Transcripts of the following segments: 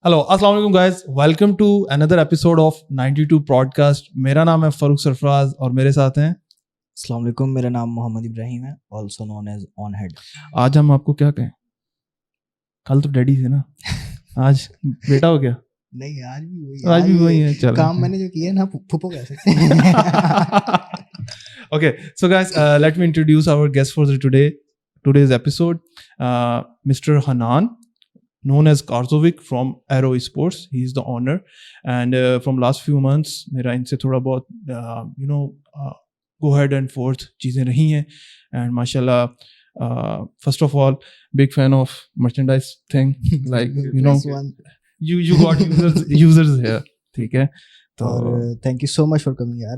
Hello अस्सलाम वालेकुम guys, welcome to another episode of 92 podcast. मेरा नाम है फरूक सरफराज और मेरे साथ हैं। अस्सलाम वालेकुम, मेरा नाम मोहम्मद इब्राहिम है, also known as on head. आज हम आपको क्या कहें, कल तो डैडी थे ना, आज बेटा हो गया। नहीं, आज भी वही आज भी वही है, चलो काम मैंने जो किया ना फुफो कह सकते हैं। Okay, so guys, let me introduce our guest for today's episode, Mr. Hanan, known as Karzovic from Aero Esports. He is the owner, and from last few months, मेरा इनसे थोड़ा बहुत go ahead and forth चीज़ें रही हैं, and माशाल्लाह, first of all, big fan of merchandise thing, like you got users here, ठीक है। तो thank you so much for coming यार,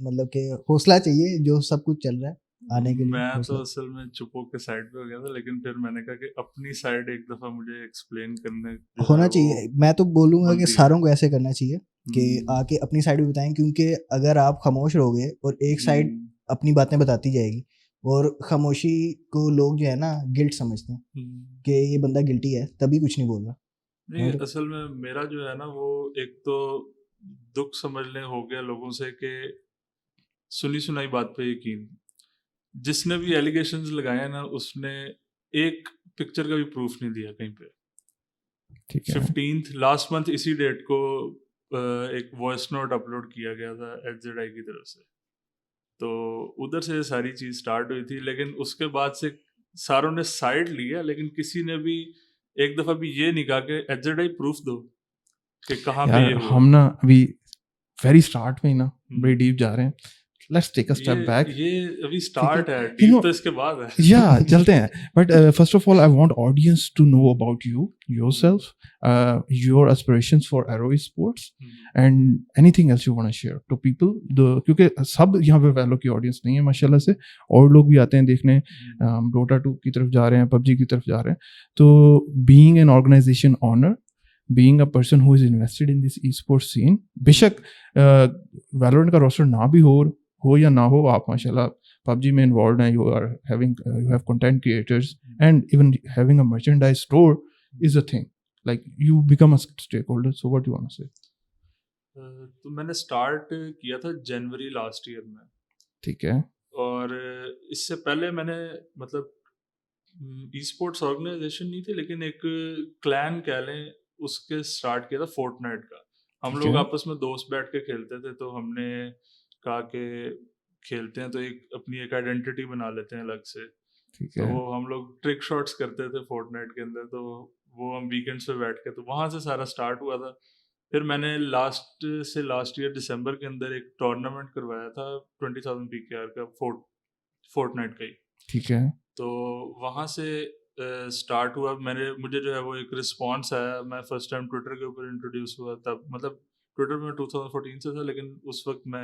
मतलब कि हौसला चाहिए जो सब कुछ चल रहा है आने के लिए। मैं तो असल में चुपो के साइड पे हो गया था, लेकिन फिर मैंने कहा कि अपनी साइड एक दफा मुझे एक्सप्लेन करने होना चाहिए। मैं तो बोलूँगा कि सारों को ऐसे करना चाहिए कि आके अपनी साइड भी बताएं, क्योंकि अगर आप खामोश रहोगे और एक साइड अपनी बातें बताती जाएगी, और खामोशी को लोग जो है ना गिल्ट समझते हैं कि ये बंदा गिल्टी है, तभी कुछ नहीं बोल रहा। नहीं, असल में मेरा जो है ना वो एक तो दुख समझने हो गया लोगों से कि सुनी सुनाई बात पे यकीन। जिसने भी एलिगेशंस लगाए ना उसने एक पिक्चर का भी प्रूफ नहीं दिया कहीं पे। 15th लास्ट मंथ इसी डेट को एक वॉइस नोट अपलोड किया गया था HZI की तरफ से, तो उधर से सारी चीज स्टार्ट हुई थी। लेकिन उसके बाद से सारों ने साइड लिया, लेकिन किसी ने भी एक दफा भी ये नहीं कहा कि HZI प्रूफ दो कि कहाँ पे ये हुआ। हम ना अभी वेरी स्टार्ट में ही ना बड़ी डीप जा रहे हैं। Let's take a step back. ये अभी स्टार्ट है, डीप तो इसके बाद है। Yeah, चलते हैं। But first of all, I want audience to know about you, yourself, your aspirations for Aero Esports, and anything else you want to share to people. क्योंकि सब यहाँ पे वैलो की ऑडियंस नहीं है माशाल्लाह से, और लोग भी आते हैं देखने, Dota 2 की तरफ जा रहे हैं, PUBG की तरफ जा रहे हैं। तो being an organization owner, being a person who is invested in this esports scene, बेशक Valorant का रोस्टर ना भी हो या ना हो, आप माशाल्लाह PUBG में इन्वॉल्व हैं, you have content creators, and even having a merchandise store is a thing, like you become a stakeholder. So what do you want to say? तो मैंने स्टार्ट किया था जनवरी लास्ट ईयर में, ठीक है। और इससे पहले मैंने मतलब ई स्पोर्ट्स ऑर्गेनाइजेशन नहीं थी, लेकिन एक क्लैन कह लें, उसके स्टार्ट किया था फोर्टनाइट का। हम लोग आपस में दोस्त बैठ के खेलते थे, तो हमने कहा कि खेलते हैं तो अपनी एक आइडेंटिटी बना लेते हैं अलग से। तो वो हम लोग ट्रिक शॉट्स करते थे फोर्टनाइट के अंदर, तो वो हम वीकेंड्स पे बैठ के, तो वहाँ से सारा स्टार्ट हुआ था। फिर मैंने लास्ट ईयर दिसंबर के अंदर एक टूर्नामेंट करवाया था 20,000 PKR का फोर्टनाइट का ही, ठीक है। तो वहाँ से स्टार्ट हुआ। मुझे जो है वो एक रिस्पॉन्स आया। मैं फर्स्ट टाइम ट्विटर के ऊपर इंट्रोड्यूस हुआ, तब मतलब ट्विटर में 2014 से था, लेकिन उस वक्त मैं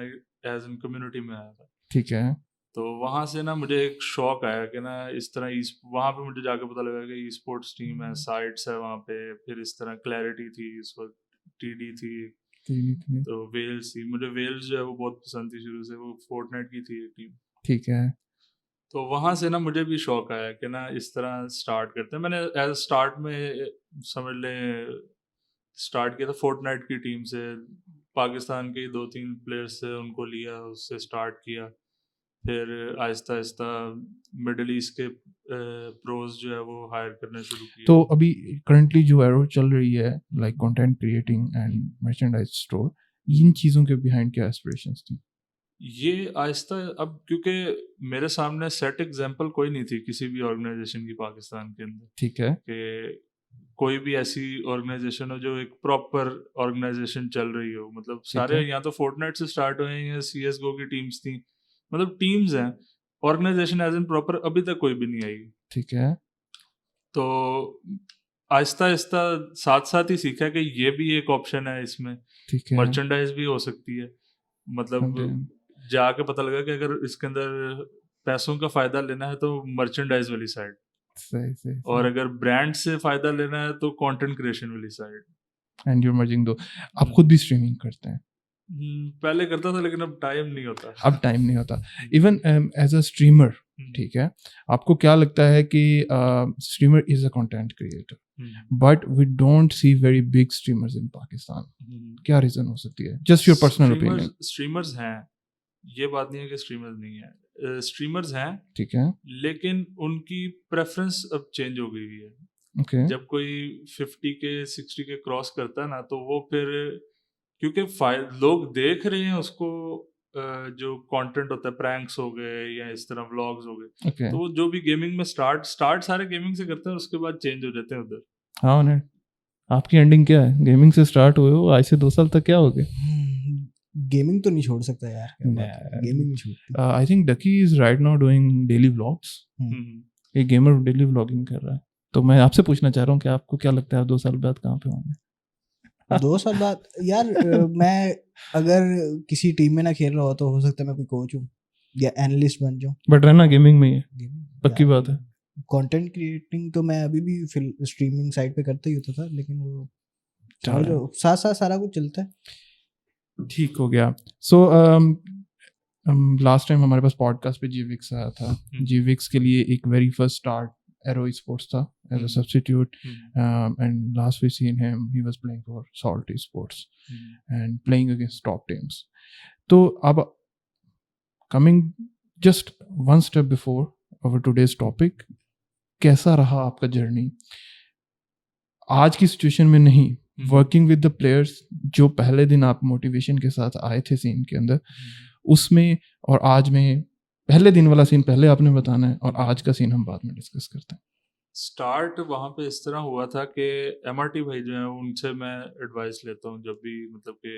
एज इन कम्युनिटी में आया था, ठीक है। तो वहाँ से ना मुझे एक शौक आया कि ना इस तरह वहाँ पे मुझे जाके पता लगा कि ई स्पोर्ट्स टीम है, साइट्स है वहाँ पे। फिर इस तरह क्लैरिटी थी, इस वक्त TD थी, तो वेल्स थी। मुझे वेल्स जो है वो बहुत पसंद थी शुरू से, वो फोर्टनाइट की थी टीम, ठीक है। तो वहाँ से ना मुझे भी शौक आया कि ना इस तरह स्टार्ट करते हैं। मैंने एज स्टार्ट में समझ लें स्टार्ट किया था फोर्टनाइट की टीम से, पाकिस्तान के 2-3 प्लेयर्स से उनको लिया, उससे स्टार्ट किया। फिर आहिस्ता आहिस्ता मिडिल ईस्ट के प्रोज जो है वो हायर करने शुरू किए। तो अभी करंटली जो एरो चल रही है, like content creating and merchandise store, इन चीज़ों के बिहाइंड क्या एस्पिरेशंस थी? ये आहिस्ता, अब क्योंकि मेरे सामने सेट एग्जांपल कोई नहीं थी किसी भी ऑर्गेनाइजेशन की पाकिस्तान के अंदर, ठीक है, कि कोई भी ऐसी ऑर्गेनाइजेशन हो जो एक प्रॉपर ऑर्गेनाइजेशन चल रही हो। मतलब सारे यहाँ तो फोर्टनाइट से स्टार्ट हुए हैं, CSGO की टीम्स थी, मतलब टीम्स हैं, ऑर्गेनाइजेशन एज इन प्रॉपर अभी तक कोई भी नहीं आई, ठीक है। तो आहिस्ता आहिस्ता साथ साथ ही सीखा कि ये भी एक ऑप्शन है इसमें, ठीक है, मर्चेंडाइज भी हो सकती है। मतलब जाके पता लगा कि अगर इसके अंदर पैसों का फायदा लेना है तो मर्चेंडाइज वाली साइड, सही। और अगर ब्रांड से फायदा लेना है तो कंटेंट क्रिएशन वाली साइड। एंड यू मर्जिंग दो। आप खुद भी स्ट्रीमिंग करते हैं? पहले करता था, लेकिन अब टाइम नहीं होता। इवन एज अ स्ट्रीमर, ठीक है, आपको क्या लगता है कि streamer is a content creator? But we don't see very big streamers in Pakistan. क्या रीजन हो सकती है? Just your personal opinion. Streamers हैं, ये बात नहीं है कि स्ट्रीमर्स नहीं है, स्ट्रीमर्स हैं, ठीक है. लेकिन उनकी प्रेफरेंस अब चेंज हो गई हुई है. ओके. जब कोई 50 के 60 के क्रॉस करता है ना, तो वो फिर क्योंकि लोग देख रहे हैं उसको, जो कंटेंट होता है, प्रैंक्स हो गए या इस तरह व्लॉग्स हो गए, ओके. तो वो जो भी गेमिंग में स्टार्ट सारे गेमिंग से करते हैं, उसके बाद चेंज हो जाते हैं उधर. हाँ ने आपकी एंडिंग क्या है? गेमिंग से स्टार्ट हुए हो, आज से 2 साल तक क्या हो गए? गेमिंग तो नहीं छोड़ सकता यार. गेमिंग नहीं छोड़ती. I think Ducky is right now doing daily vlogs. एक गेमर डेली व्लॉगिंग कर रहा है. तो मैं आपसे पूछना चाह रहा हूँ कि आपको क्या लगता है 2 साल बाद कहाँ पे होंगे? 2 साल बाद यार मैं अगर किसी टीम में ना खेल रहा हो तो हो सकता है मैं कोई कोच हूँ या एनालिस्ट बन जाऊँ. बट रहना गेमिंग में ही है, पक्की बात है. कंटेंट क्रिएटिंग तो मैं अभी भी स्ट्रीमिंग साइट पे करता ही होता था, लेकिन वो साथ साथ सारा कुछ चलता है. ठीक हो गया. सो लास्ट टाइम हमारे पास पॉडकास्ट पे जीविक्स आया था. जीविक्स के लिए एक very first start aero sports था as a substitute, and last we seen him he was playing for Salt Esports and playing against top teams. तो अब coming just one step before our today's topic, कैसा रहा आपका journey आज की situation में? नहीं, वर्किंग विद द प्लेयर्स, जो पहले दिन आप मोटिवेशन के साथ आए थे सीन के अंदर, उसमें और आज में, पहले दिन वाला सीन पहले आपने बताना है और आज का सीन हम बाद में डिस्कस करते हैं. स्टार्ट वहाँ पे इस तरह हुआ था कि MRT भाई जो हैं उनसे मैं एडवाइस लेता हूँ जब भी, मतलब कि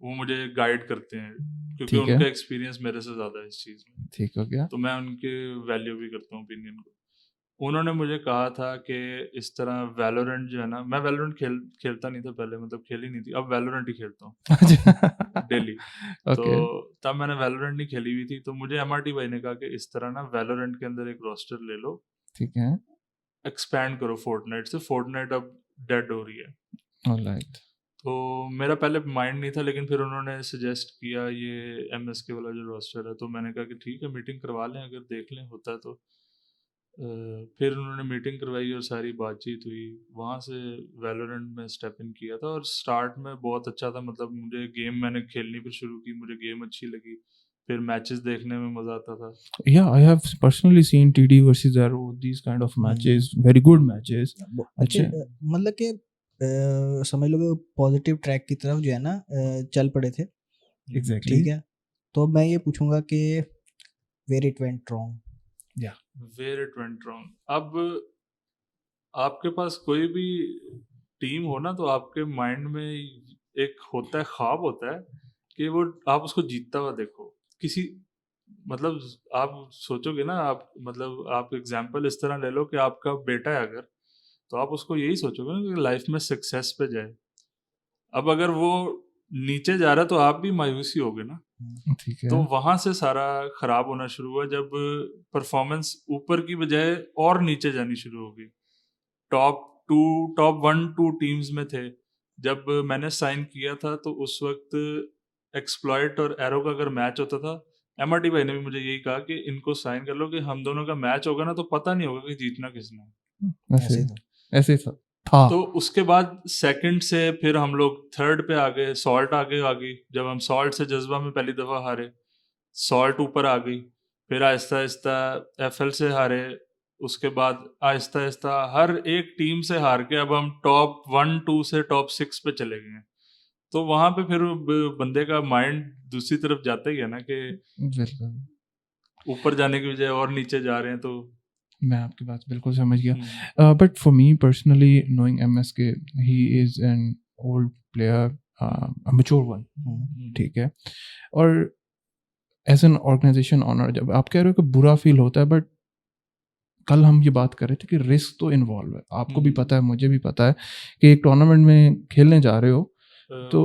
वो मुझे गाइड करते हैं क्योंकि उनका एक्सपीरियंस मेरे से ज़्यादा है इस चीज़ में. ठीक हो गया. तो मैं उनके वैल्यू भी करता हूँ ओपिनियन को. उन्होंने मुझे कहा था कि इस तरह वैलोरेंट जो है ना, मैं वैलोरेंट खेलता नहीं था पहले, मतलब खेली नहीं थी, अब वैलोरेंट ही खेलता हूँ डेली. तो तब मैंने वैलोरेंट नहीं खेली हुई थी, तो मुझे MRT भाई ने कहा कि इस तरह ना वैलोरेंट के अंदर एक रोस्टर ले लो, ठीक है, एक्सपैंड करो फोर्टनाइट से. फोर्टनाइट अब डेड हो रही है. ऑलराइट. तो मेरा पहले माइंड नहीं था, लेकिन फिर उन्होंने सजेस्ट किया ये MSK वाला जो रोस्टर है, तो मैंने कहा कि ठीक है मीटिंग करवा लें, अगर देख लें होता है तो. फिर उन्होंने मीटिंग करवाई और सारी बातचीत हुई, वहाँ से वैलोरेंट में स्टेप इन किया था. और स्टार्ट में बहुत अच्छा था, मतलब मुझे गेम मैंने खेलनी फिर शुरू की, मुझे गेम अच्छी लगी, फिर मैचेस देखने में मजा आता था. Yeah, I have personally seen TD versus Arrow, these kind of matches, very good matches. अच्छे, मतलब कि समझ लो कि पॉजिटिव ट्रैक की तरफ जो है ना चल पड़े थे. Exactly. ठीक है. तो मैं ये पूछूंगा कि where it went wrong. Yeah. Where it went wrong. अब आपके पास कोई भी टीम हो ना, तो आपके माइंड में एक होता है, ख्वाब होता है कि वो आप उसको जीतता हुआ देखो. किसी, मतलब आप सोचोगे ना, आप मतलब आप एग्जांपल इस तरह ले लो कि आपका बेटा है अगर, तो आप उसको यही सोचोगे ना कि लाइफ में सक्सेस पे जाए. अब अगर वो नीचे जा रहा है तो आप भी मायूसी होगे ना. ठीक है. तो वहां से सारा खराब होना शुरू हुआ जब परफॉर्मेंस ऊपर की बजाय और नीचे जानी शुरू हो गई. टॉप 1-2 टीम्स में थे. जब मैंने साइन किया था तो उस वक्त एक्सप्लॉइट और एरो का अगर मैच होता था, MRT भाई ने भी मुझे यही कहा कि इनको साइन कर लो, कि हम दोनों का मैच होगा ना तो पता नहीं होगा कि जीतना किसने. ऐसे था. तो उसके बाद सेकंड से फिर हम लोग थर्ड पे आ गए, सॉल्ट आगे आ गई. जब हम सॉल्ट से जज्बा में पहली दफ़ा हारे, सॉल्ट ऊपर आ गई. फिर आहिस्ता आहिस्ता FL से हारे. उसके बाद आहिस्ता आहिस्ता हर एक टीम से हार के अब हम टॉप 1-2 से टॉप 6 पे चले गए. तो वहां पे फिर बंदे का माइंड दूसरी तरफ जाता ही है ना, कि ऊपर जाने की बजाय और नीचे जा रहे हैं. तो मैं आपकी बात बिल्कुल समझ गया. But for me personally knowing MSK, he is an old player, a mature one. ठीक है. और एज एन ऑर्गेनाइजेशन ऑनर, जब आप कह रहे हो कि बुरा फील होता है, बट कल हम ये बात कर रहे थे कि रिस्क तो इन्वॉल्व है. आपको भी पता है, मुझे भी पता है कि एक टूर्नामेंट में खेलने जा रहे हो. तो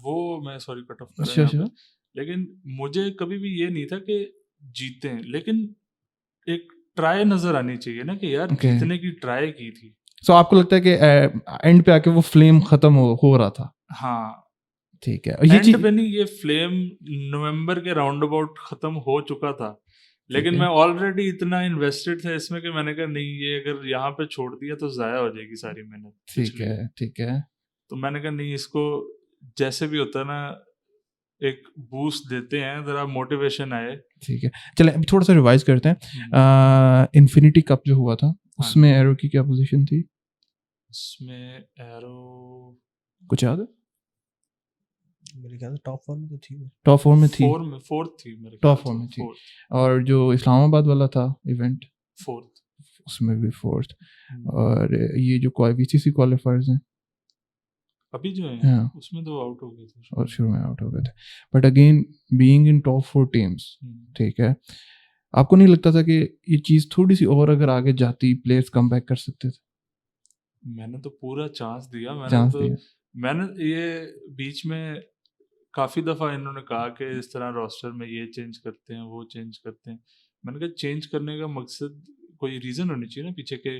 वो मैं सॉरी कट ऑफ कर रहा हूं, लेकिन मुझे कभी भी ये नहीं था कि जीते, लेकिन एक ट्राई नजर आनी चाहिए ना, कि यार जीतने की ट्राई की थी. सो आपको लगता है कि एंड पे आके वो फ्लेम खत्म हो रहा था? हाँ, ठीक है. ये एंड पे नहीं, ये फ्लेम नवंबर के राउंड अबाउट खत्म हो चुका था. लेकिन है। मैं ऑलरेडी इतना इन्वेस्टेड था इसमें कि मैंने कहा नहीं, ये अगर यहाँ पे छोड़ दिया तो जाया हो जाएगी सारी मेहनत ठीक पिछली। है, ठीक है। तो मैंने कहा नहीं, इसको जैसे भी होता है ना एक बूस्ट देते हैं, जरा मोटिवेशन आए। ठीक है, चलें अभी थोड़ा सा रिवाइज करते हैं। इन्फिनिटी कप जो हुआ था उसमें एरो की क्या पोजीशन थी? उसमें एरो कुछ याद है? मेरे ख्याल से टॉप 4 में तो थी वो। टॉप 4 में थी, फोर्थ थी मेरे टॉप 4 में थी। और जो इस्लामाबाद वाला था इवेंट, फोर्थ, उसमें भी 4th। और ये जो VCC क्वालिफायर्स हैं अभी जो है हाँ, उसमें तो आउट हो गए थे और शुरू में आउट हो गए थे। But again being in top 4 teams, ठीक है, आपको नहीं लगता था कि ये चीज़ थोड़ी सी और अगर आगे जाती प्लेयर्स कम बैक कर सकते थे? मैंने तो पूरा चांस दिया। मैंने ये बीच में काफ़ी दफ़ा इन्होंने कहा कि इस तरह रोस्टर में ये चेंज करते हैं, वो चेंज करते हैं। मैंने कहा चेंज करने का मकसद कोई रीज़न होनी चाहिए ना पीछे के,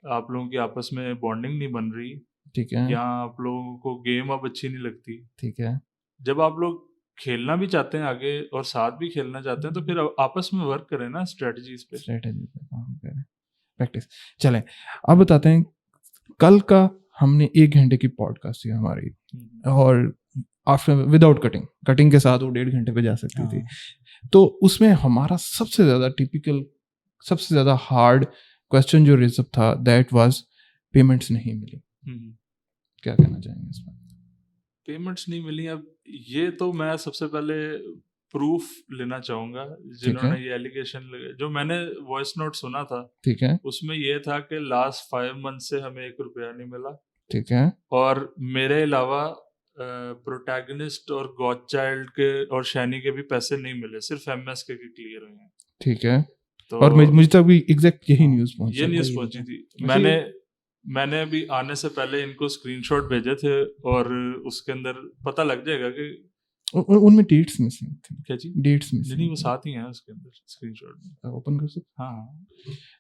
आप लोगों की आपस में बॉन्डिंग नहीं बन रही, ठीक है, या आप लोगों को गेम अब अच्छी नहीं लगती। ठीक है, जब आप लोग खेलना भी चाहते हैं आगे और साथ भी खेलना चाहते हैं तो फिर आपस में वर्क करें ना, स्ट्रेटजीज पे काम करें, प्रैक्टिस। चलें अब बताते हैं, कल का हमने 1 घंटे की पॉडकास्ट थी हमारी, और आफ्टर विदाउट कटिंग के साथ वो 1.5 घंटे पे जा सकती थी। तो उसमें हमारा सबसे ज़्यादा टिपिकल, सबसे ज़्यादा हार्ड क्वेश्चन जो रेज अप था, दैट वाज पेमेंट्स नहीं मिली। क्या कहना चाहेंगे इसमें? पेमेंट्स नहीं मिली, अब ये तो मैं सबसे पहले प्रूफ लेना चाहूंगा जिन्होंने ये एलिगेशन लगे। जो मैंने वॉइस नोट सुना था, ठीक है, उसमें ये था कि लास्ट 5 मंथ से हमें 1 रुपया नहीं मिला, ठीक है, और मेरे अलावा प्रोटैगनिस्ट और गॉड चाइल्ड के और शैनी के भी पैसे नहीं मिले, सिर्फ एमएस के क्लियर हुए हैं। ठीक है, तो और मुझे तक भी एग्जैक्ट यही न्यूज़ पहुंची, ये न्यूज़ पहुंची थी। मैंने अभी आने से पहले इनको स्क्रीनशॉट भेजे थे, और उसके अंदर पता लग जाएगा कि उनमें डेट्स मिसिंग थी। क्या जी? डेट्स मिसिंग नहीं, वो साथ ही हैं उसके अंदर स्क्रीनशॉट में, ओपन कर सकते? हाँ।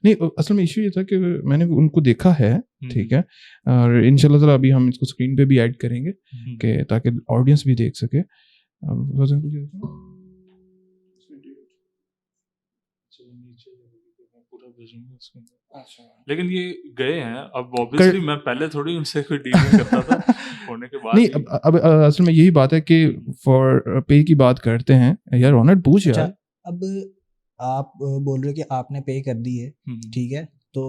नहीं, असल में इशू ये था कि मैंने उनको देखा है, ठीक है, और इंशाल्लाह ताला अभी हम इसको स्क्रीन पे भी ऐड करेंगे कि ताकि ऑडियंस भी देख सके। लेकिन ये गए हैं, अब ऑब्वियसली मैं पहले थोड़ी उनसे कोई डीलिंग करता था होने के बाद नहीं, अब असल में यही बात है कि फॉर पे की बात करते हैं यार। ऑनर पूछ यार, अब आप बोल रहे हो कि आपने पे कर दी है, ठीक है, तो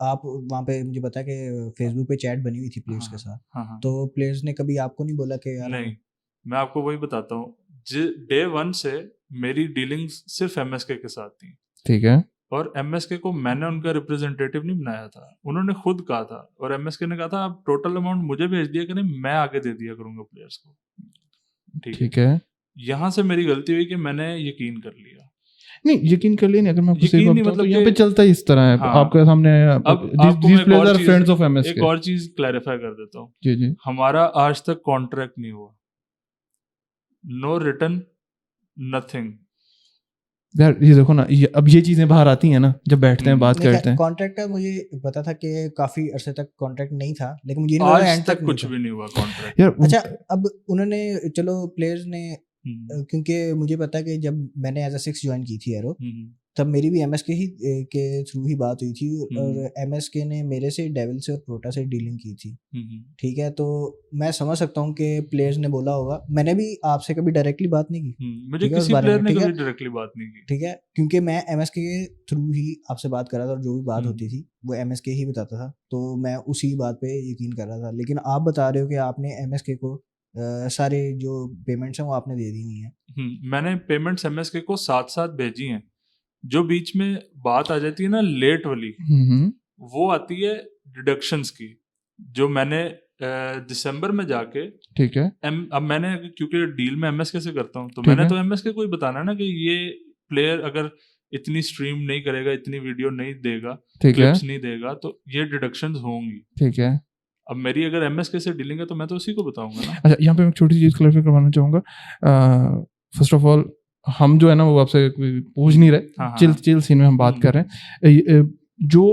आप वहाँ पे मुझे पता है कि फेसबुक पे चैट बनी हुई थी प्लेयर्स के साथ, तो प्लेयर्स ने कभी आपको नहीं बोला कि यार? नहीं, मैं आपको वही बताता हूँ, डे 1 से मेरी डीलिंग्स सिर्फ एमएसके के साथ थी, ठीक है, और एमएसके को मैंने उनका रिप्रेजेंटेटिव नहीं बनाया था, उन्होंने खुद कहा था, और एमएसके ने कहा था आप टोटल अमाउंट मुझे भेज दिया करें, मैं आगे दे दिया करूंगा प्लेयर्स को, ठीक है। यहाँ से मेरी गलती हुई कि मैंने यकीन कर लिया। नहीं, यकीन कर लिया नहीं, अगर मैं आपको सही बताऊं मतलब तो यहाँ पे चलता ही इस तरह है। हाँ, आपके सामने these players are friends of MSK। एक और चीज क्लैरिफाई कर देता हूँ, जी जी, हमारा आज तक कॉन्ट्रैक्ट नहीं हुआ, नो रिटर्न, नथिंग। यार ये देखो ना, अब ये चीजें बाहर आती हैं ना जब बैठते हैं बात करते हैं। कॉन्ट्रैक्ट का मुझे पता था कि काफी अरसे तक कॉन्ट्रैक्ट नहीं था, लेकिन मुझे आज तक कुछ भी नहीं हुआ कॉन्ट्रैक्ट यार। अच्छा, अब उन्होंने, चलो प्लेयर्स ने, क्योंकि मुझे पता है कि जब मैंने एज अ 6 ज्वाइन की थी एरो, तब मेरी भी एमएसके ही के थ्रू ही बात हुई थी, और एमएसके ने मेरे से डेविल से और प्रोटा से डीलिंग की थी, ठीक है। तो मैं समझ सकता हूँ कि प्लेयर्स ने बोला होगा, मैंने भी आपसे कभी डायरेक्टली बात नहीं की, मुझे किसी प्लेयर ने कभी डायरेक्टली बात नहीं की, ठीक है, क्योंकि मैं एमएसके के थ्रू ही आपसे बात कर रहा था, और जो भी बात होती थी वो एमएसके ही बताता था, तो मैं उसी बात पे यकीन कर रहा था। लेकिन आप बता रहे हो कि आपने एमएसके को सारे जो पेमेंट्स हैं वो आपने दे दी नहीं है। मैंने पेमेंट्स एमएसके को साथ साथ भेजी हैं। जो बीच में बात आ जाती है ना लेट वाली, वो आती है डिडक्शंस की, जो मैंने दिसंबर में जाके, ठीक है, अब मैंने क्योंकि डील में एमएसके से करता हूँ, तो मैंने तो एमएसके को ही बताना ना कि ये प्लेयर अगर इतनी स्ट्रीम नहीं करेगा, इतनी वीडियो नहीं देगा, क्लिप्स नहीं देगा, तो ये डिडक्शंस होंगी, ठीक है। अब मेरी अगर एमएसके से डीलिंग है तो मैं तो उसी को बताऊंगा ना। अच्छा, यहाँ पे मैं छोटी सी चीज क्लैरिफाई करवाना चाहूंगा। फर्स्ट ऑफ ऑल, हम जो है ना वो आपसे पूछ नहीं रहे, चिल सीन में हम बात कर रहे हैं। जो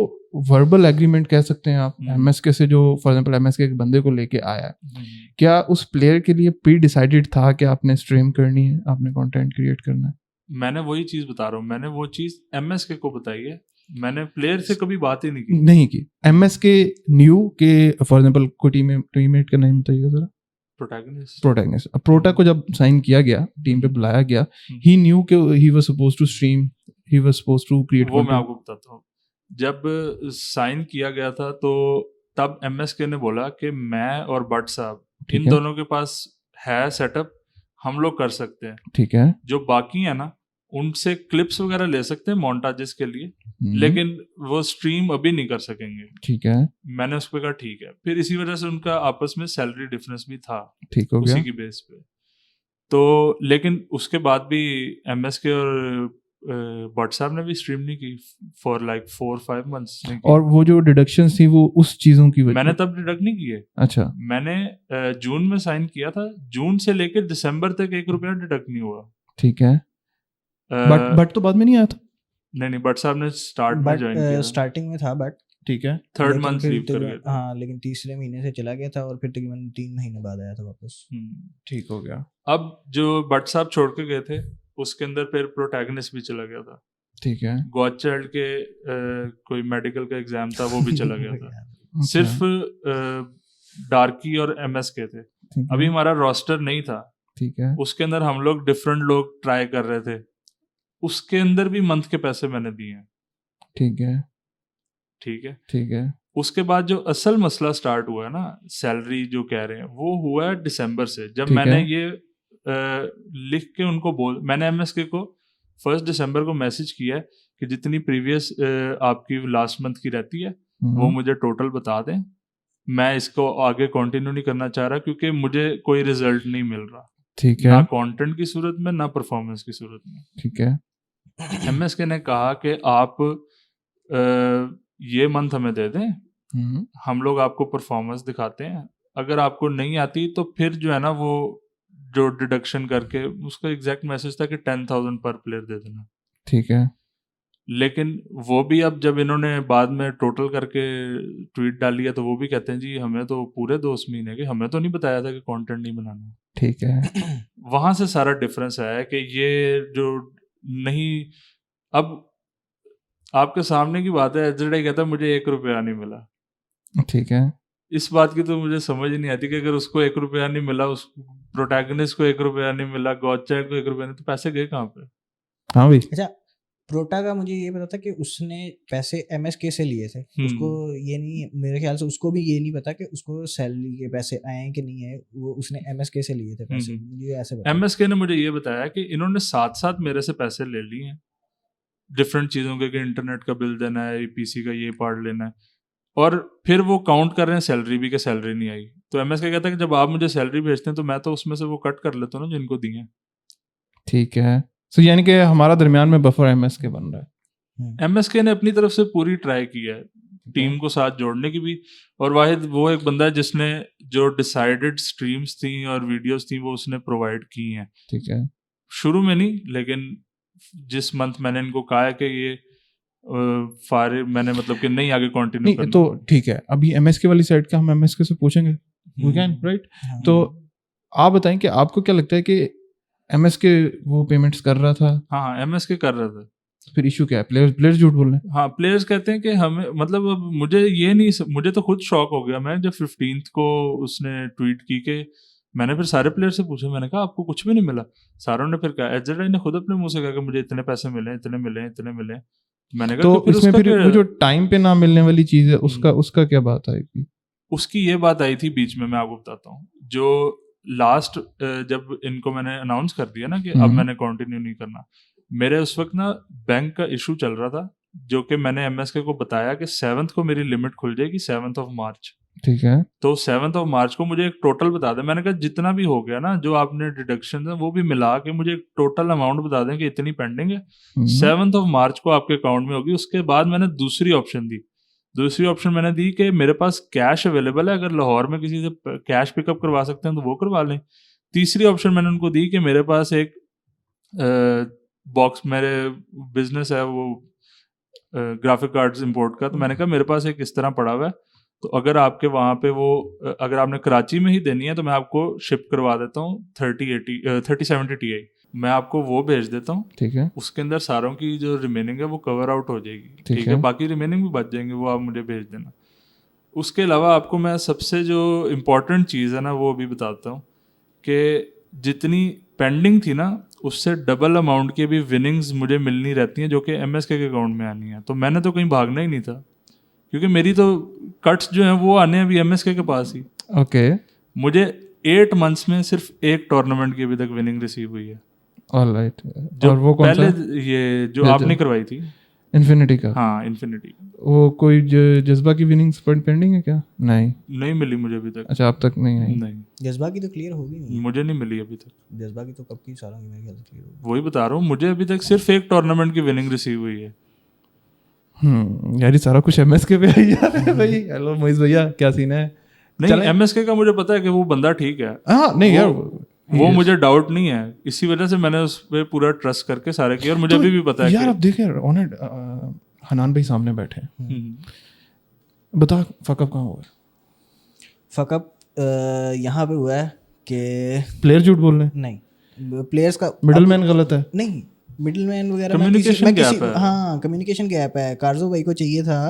वर्बल एग्रीमेंट कह सकते हैं आप एमएसके से, जो फॉर एग्जांपल एमएसके एक बंदे को लेके आया है, क्या उस प्लेयर के लिए प्री डिसाइडेड था कि आपने स्ट्रीम करनी है, आपने कंटेंट क्रिएट करना है? मैंने वही चीज बता रहा हूँ, मैंने वो चीज MSK को बताई है, मैंने प्लेयर से कभी बात ही नहीं की। नहीं की MSK न्यू के फॉर एग्जांपल कोई टीममेट का नाम बताइएगा जरा। प्रोटैगनिस्ट। अब प्रोटा को जब साइन किया गया, टीम पे बुलाया गया, ही न्यू के he was supposed to stream, he was supposed to create. वो मैं आपको बताता हूँ, जब साइन किया गया था तो तब MSK ने बोला कि मैं और बट साहब इन दोनों के पास है सेटअप, हम लोग कर सकते हैं। ठीक है। जो बाकी है ना उनसे क्लिप्स वगैरह ले सकते हैं मोन्टाजेस के लिए, लेकिन वो स्ट्रीम अभी नहीं कर सकेंगे। ठीक है। मैंने उस पर कहा ठीक है। फिर इसी वजह से उनका आपस में सैलरी डिफरेंस भी था, ठीक हो गया उसी की बेस पे। तो लेकिन उसके बाद भी MSK और बट साहब ने भी स्ट्रीम नहीं की फॉर लाइक 4-5 months। और वो जो डिडक्शंस थी वो उस चीजों की वजह, मैंने तब डिडक्ट नहीं किए। अच्छा। मैंने जून में साइन किया था, जून से लेकर दिसंबर तक 1 रुपया डिडक्ट नहीं हुआ। ठीक है। बट तो बाद में नहीं आया था। नहीं, बट साहब ने स्टार्ट में ज्वाइन किया, स्टार्टिंग में था बट, ठीक है, 3rd month लीव कर गया था। हाँ, लेकिन तीसरे महीने से चला गया था और फिर तकरीबन 3 महीने बाद आया था वापस। ठीक हो गया। अब जो बट साहब छोड़ के गए थे उसके अंदर फिर प्रोटैगनिस्ट भी चला गया था। ठीक है। गॉडचाइल्ड के कोई मेडिकल का एग्जाम था, वो भी चला गया था। सिर्फ डार्की और MSK थे। अभी हमारा रोस्टर नहीं था, ठीक है, उसके अंदर हम लोग डिफरेंट लोग ट्राई कर रहे थे, उसके अंदर भी मंथ के पैसे मैंने दिए हैं। ठीक है, ठीक है, ठीक है। उसके बाद जो असल मसला स्टार्ट हुआ है ना, सैलरी जो कह रहे हैं, वो हुआ है दिसंबर से, जब मैंने ये लिख के उनको मैंने MSK को 1 दिसंबर को मैसेज किया है कि जितनी प्रीवियस आपकी लास्ट मंथ की रहती है वो मुझे टोटल बता दें, मैं इसको आगे कंटिन्यू नहीं करना चाह रहा क्योंकि मुझे कोई रिजल्ट नहीं मिल रहा। ठीक है। ना कंटेंट की सूरत में, ना परफॉर्मेंस की सूरत में। ठीक है। MSK ने कहा कि आप ये मंथ हमें दे दें, हम लोग आपको परफॉर्मेंस दिखाते हैं, अगर आपको नहीं आती तो फिर जो है ना वो जो डिडक्शन करके, उसका एग्जैक्ट मैसेज था कि 10,000 पर प्लेयर दे देना। ठीक है। लेकिन वो भी अब जब इन्होंने बाद में टोटल करके ट्वीट डाली है तो वो भी कहते हैं जी हमें तो पूरे 2 महीने के, हमें तो नहीं बताया था कि कंटेंट नहीं बनाना। ठीक है। वहां से सारा डिफरेंस है कि ये जो नहीं, अब आपके सामने की बात है, एचडी कहता है मुझे 1 रुपया नहीं मिला। ठीक है। इस बात की तो मुझे समझ ही नहीं आती कि अगर उसको 1 रुपया नहीं मिला, उस प्रोटैगनिस्ट को 1 रुपया नहीं मिला, गॉडचाइल्ड को 1 रुपया नहीं, तो पैसे गए कहाँ पे? हाँ भाई। अच्छा, प्रोटा का मुझे ये पता था कि उसने पैसे MSK से लिए थे, उसको ये नहीं, मेरे ख्याल से उसको भी ये नहीं पता कि उसको सैलरी के पैसे आए हैं कि नहीं है, वो उसने MSK से लिए थे पैसे, मुझे ऐसे पता। MSK ने मुझे ये बताया कि इन्होंने साथ साथ मेरे से पैसे ले लिए हैं डिफरेंट चीज़ों के, कि इंटरनेट का बिल देना है, PC का ये पार्ट लेना है, और फिर वो काउंट कर रहे हैं सैलरी भी, कि सैलरी नहीं आई। तो MSK कहता है कि जब आप मुझे सैलरी भेजते हैं तो मैं तो उसमें से वो कट कर लेता हूँ ना जिनको दिए। ठीक है। सो यानी कि हमारा दरमियान में बफर MSK बन रहा है। MSK ने अपनी तरफ से पूरी ट्राई की है टीम को साथ जोड़ने की भी, और वाहिद वो एक बंदा है जिसने जो डिसाइडेड स्ट्रीम्स थी और वीडियोस थी वो उसने प्रोवाइड की हैं। ठीक है। शुरू में नहीं, लेकिन जिस मंथ मैंने इनको कहा है कि ये मैंने मतलब कि नहीं आगे कंटिन्यू करना, तो ठीक है, अभी MSK वाली साइड का हम MSK से पूछेंगे, वी कैन, राइट? तो आप बताएं कि आपको क्या लगता है कि MSK वो पेमेंट्स कर रहा था? हाँ, MSK कर रहा था। फिर इशू क्या है? प्लेयर्स झूठ बोल रहे हैं। हाँ, प्लेयर्स कहते हैं कि हमें, मतलब अब मुझे ये नहीं, मुझे तो खुद शॉक हो गया मैं जब 15th को उसने ट्वीट की कि मैंने फिर सारे प्लेयर से पूछा, मैंने कहा आपको कुछ भी नहीं मिला? सारों ने फिर कहा, एचडी ने खुद अपने मुंह से कहा कि मुझे इतने पैसे मिले, इतने मिले, इतने मिले। मैंने कहा तो इसमें फिर वो जो टाइम पे ना मिलने वाली चीज है, उसका क्या बात आएगी? उसकी ये बात आई थी बीच में, मैं आपको बताता हूँ। जो लास्ट जब इनको मैंने अनाउंस कर दिया ना कि अब मैंने कंटिन्यू नहीं करना, मेरे उस वक्त ना बैंक का इशू चल रहा था, जो कि मैंने MSK को बताया कि 7th को मेरी लिमिट खुल जाएगी, 7th of March। ठीक है। तो 7th of March को मुझे एक टोटल बता दें। मैंने कहा जितना भी हो गया ना, जो आपने डिडक्शन है वो भी मिला के मुझे एक टोटल अमाउंट बता दें कि इतनी पेंडिंग है, 7th of March को आपके अकाउंट में होगी। उसके बाद मैंने दूसरी ऑप्शन मैंने दी कि मेरे पास कैश अवेलेबल है, अगर लाहौर में किसी से कैश पिकअप करवा सकते हैं तो वो करवा लें। तीसरी ऑप्शन मैंने उनको दी कि मेरे पास एक बॉक्स, मेरे बिजनेस है वो ग्राफिक कार्ड्स इंपोर्ट का, तो मैंने कहा मेरे पास एक इस तरह पड़ा हुआ है, तो अगर आपके वहाँ पे वो अगर आपने कराची में ही देनी है तो मैं आपको शिप करवा देता हूँ 3070 Ti। मैं आपको वो भेज देता हूँ, ठीक है उसके अंदर सारों की जो रिमेनिंग है वो कवर आउट हो जाएगी, ठीक ठीक है। है। बाकी रिमेनिंग भी बच जाएंगे, वो आप मुझे भेज देना। उसके अलावा आपको मैं सबसे जो इम्पोर्टेंट चीज़ है ना वो भी बताता हूँ कि जितनी पेंडिंग थी ना उससे डबल अमाउंट की भी विनिंग्स मुझे मिलनी रहती हैं जो कि MSK के अकाउंट में आनी है। तो मैंने तो कहीं भागना ही नहीं था, क्योंकि मेरी तो कट्स जो हैं वो आने हैं अभी MSK के पास ही। ओके मुझे 8 मंथ्स में सिर्फ एक टूर्नामेंट की अभी तक विनिंग रिसीव हुई है, ऑलराइट। जो और वो कौन पहले सा? ये जो आपने करवाई थी, इन्फिनिटी का? हाँ इन्फिनिटी। वो कोई जज्बा की विनिंग्स पेंडिंग है क्या? नहीं नहीं मिली मुझे अभी तक। अच्छा, अब तक नहीं आई? नहीं, जज्बा की तो क्लियर होगी नहीं, मुझे नहीं मिली अभी तक। जज्बा की तो कब की सालों की मेरे ख्याल से क्लियर होगी। वही बता रहा हूँ, मुझे अभी तक सिर्फ एक टूर्नामेंट की विनिंग रिसीव हुई है। यार ये सारा कुछ MSK पे ही जा रहा है भाई। हेलो मोइज भैया, क्या सीन है? नहीं, चलें। MSK का मुझे पता है कि वो बंदा ठीक है। हाँ नहीं यार, वो मुझे डाउट नहीं है, इसी वजह से मैंने उस पर पूरा ट्रस्ट करके सारे किए, और मुझे तो अभी भी पता है यार कि अब देखें ऑनेड, हनान भाई सामने बैठे हैं, बता फकअप कहाँ हुआ है? फकअप यहाँ पे हुआ है कि प्लेयर झूठ बोल रहे हैं, नहीं प्लेयर्स का मिडलमैन गलत है। नहीं, मिडलमैन वगैरह Communication gap है। हाँ कम्युनिकेशन गैप है। कार्जो भाई को चाहिए था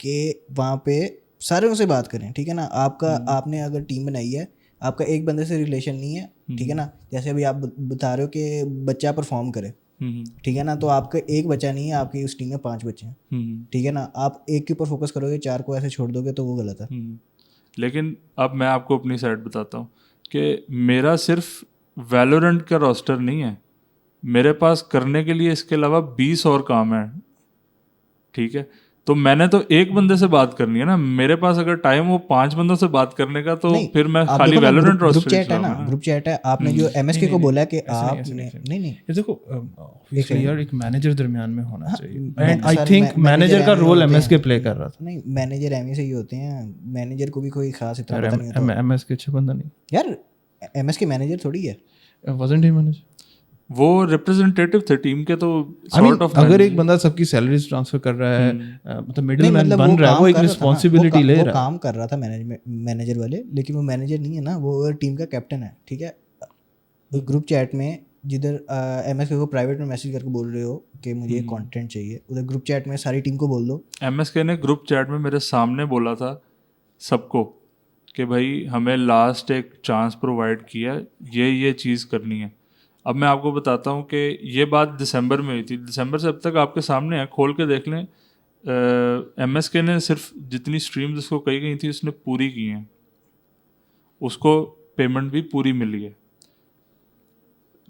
कि वहाँ पे सारे उनसे बात करें, ठीक है ना। आपका आपने अगर टीम बनाई है, आपका एक बंदे से रिलेशन नहीं है, ठीक है ना। जैसे अभी आप बता रहे हो कि बच्चा परफॉर्म करे, ठीक है ना, तो आपका एक बच्चा नहीं है, आपकी उस टीम में 5 बच्चे हैं, ठीक है ना। आप एक के ऊपर फोकस करोगे, 4 को ऐसे छोड़ दोगे तो वो गलत है। लेकिन अब मैं आपको अपनी साइड बताता हूँ कि मेरा सिर्फ वैलोरेंट का रोस्टर नहीं है, मेरे पास करने के लिए इसके अलावा 20 और काम है, ठीक है। तो मैंने तो एक बंदे से बात करनी है ना, मेरे पास अगर टाइम हो 5 बंदों से बात करने का, तो फिर मैं आप खाली देखो ना, वैलोरेंट ग्रुप रोस्टर चैट है ना, ग्रुप चैट है। आपने जो MSK को बोला कि आपने नहीं ये देखो obviously यार एक मैनेजर दरमियान में होना चाहिए, मैं- and I sir, think manager manager का ऐसे रोल होते MSK हैं। प्ले कर रहा था। नहीं, मैनेजर ऐसे ही होते हैं, मैनेजर को भी कोई खास इतना यार पता नहीं होता MSK अच्छा बंदा नहीं, यार। MSK मैनेजर थोड़ी है। wasn't he manager? वो रिप्रेजेंटेटिव थे टीम के, तो I mean, सॉर्ट ऑफ अगर एक बंदा सबकी सैलरीज ट्रांसफर कर रहा है, मतलब मिडिल नहीं, मैन मतलब बन वो रहा है, काम वो एक कर रहा था ना, रिस्पॉन्सिबिलिटी ले वो रहा है। काम कर रहा था मैनेजर वाले, लेकिन वो मैनेजर नहीं है ना, वो टीम का कैप्टन है, ठीक है। ग्रुप चैट में जिधर MSK को प्राइवेट में मैसेज करके बोल रहे हो कि मुझे कंटेंट चाहिए, उधर ग्रुप चैट में सारी टीम को बोल दो। MSK ने ग्रुप चैट में मेरे सामने बोला था सबको कि भाई हमें लास्ट एक चांस प्रोवाइड किया, ये चीज़ करनी है। अब मैं आपको बताता हूँ कि ये बात दिसंबर में हुई थी, दिसंबर से अब तक आपके सामने है, खोल के देख लें। MSK ने सिर्फ जितनी स्ट्रीम्स उसको कही गई थी उसने पूरी की हैं, उसको पेमेंट भी पूरी मिली है।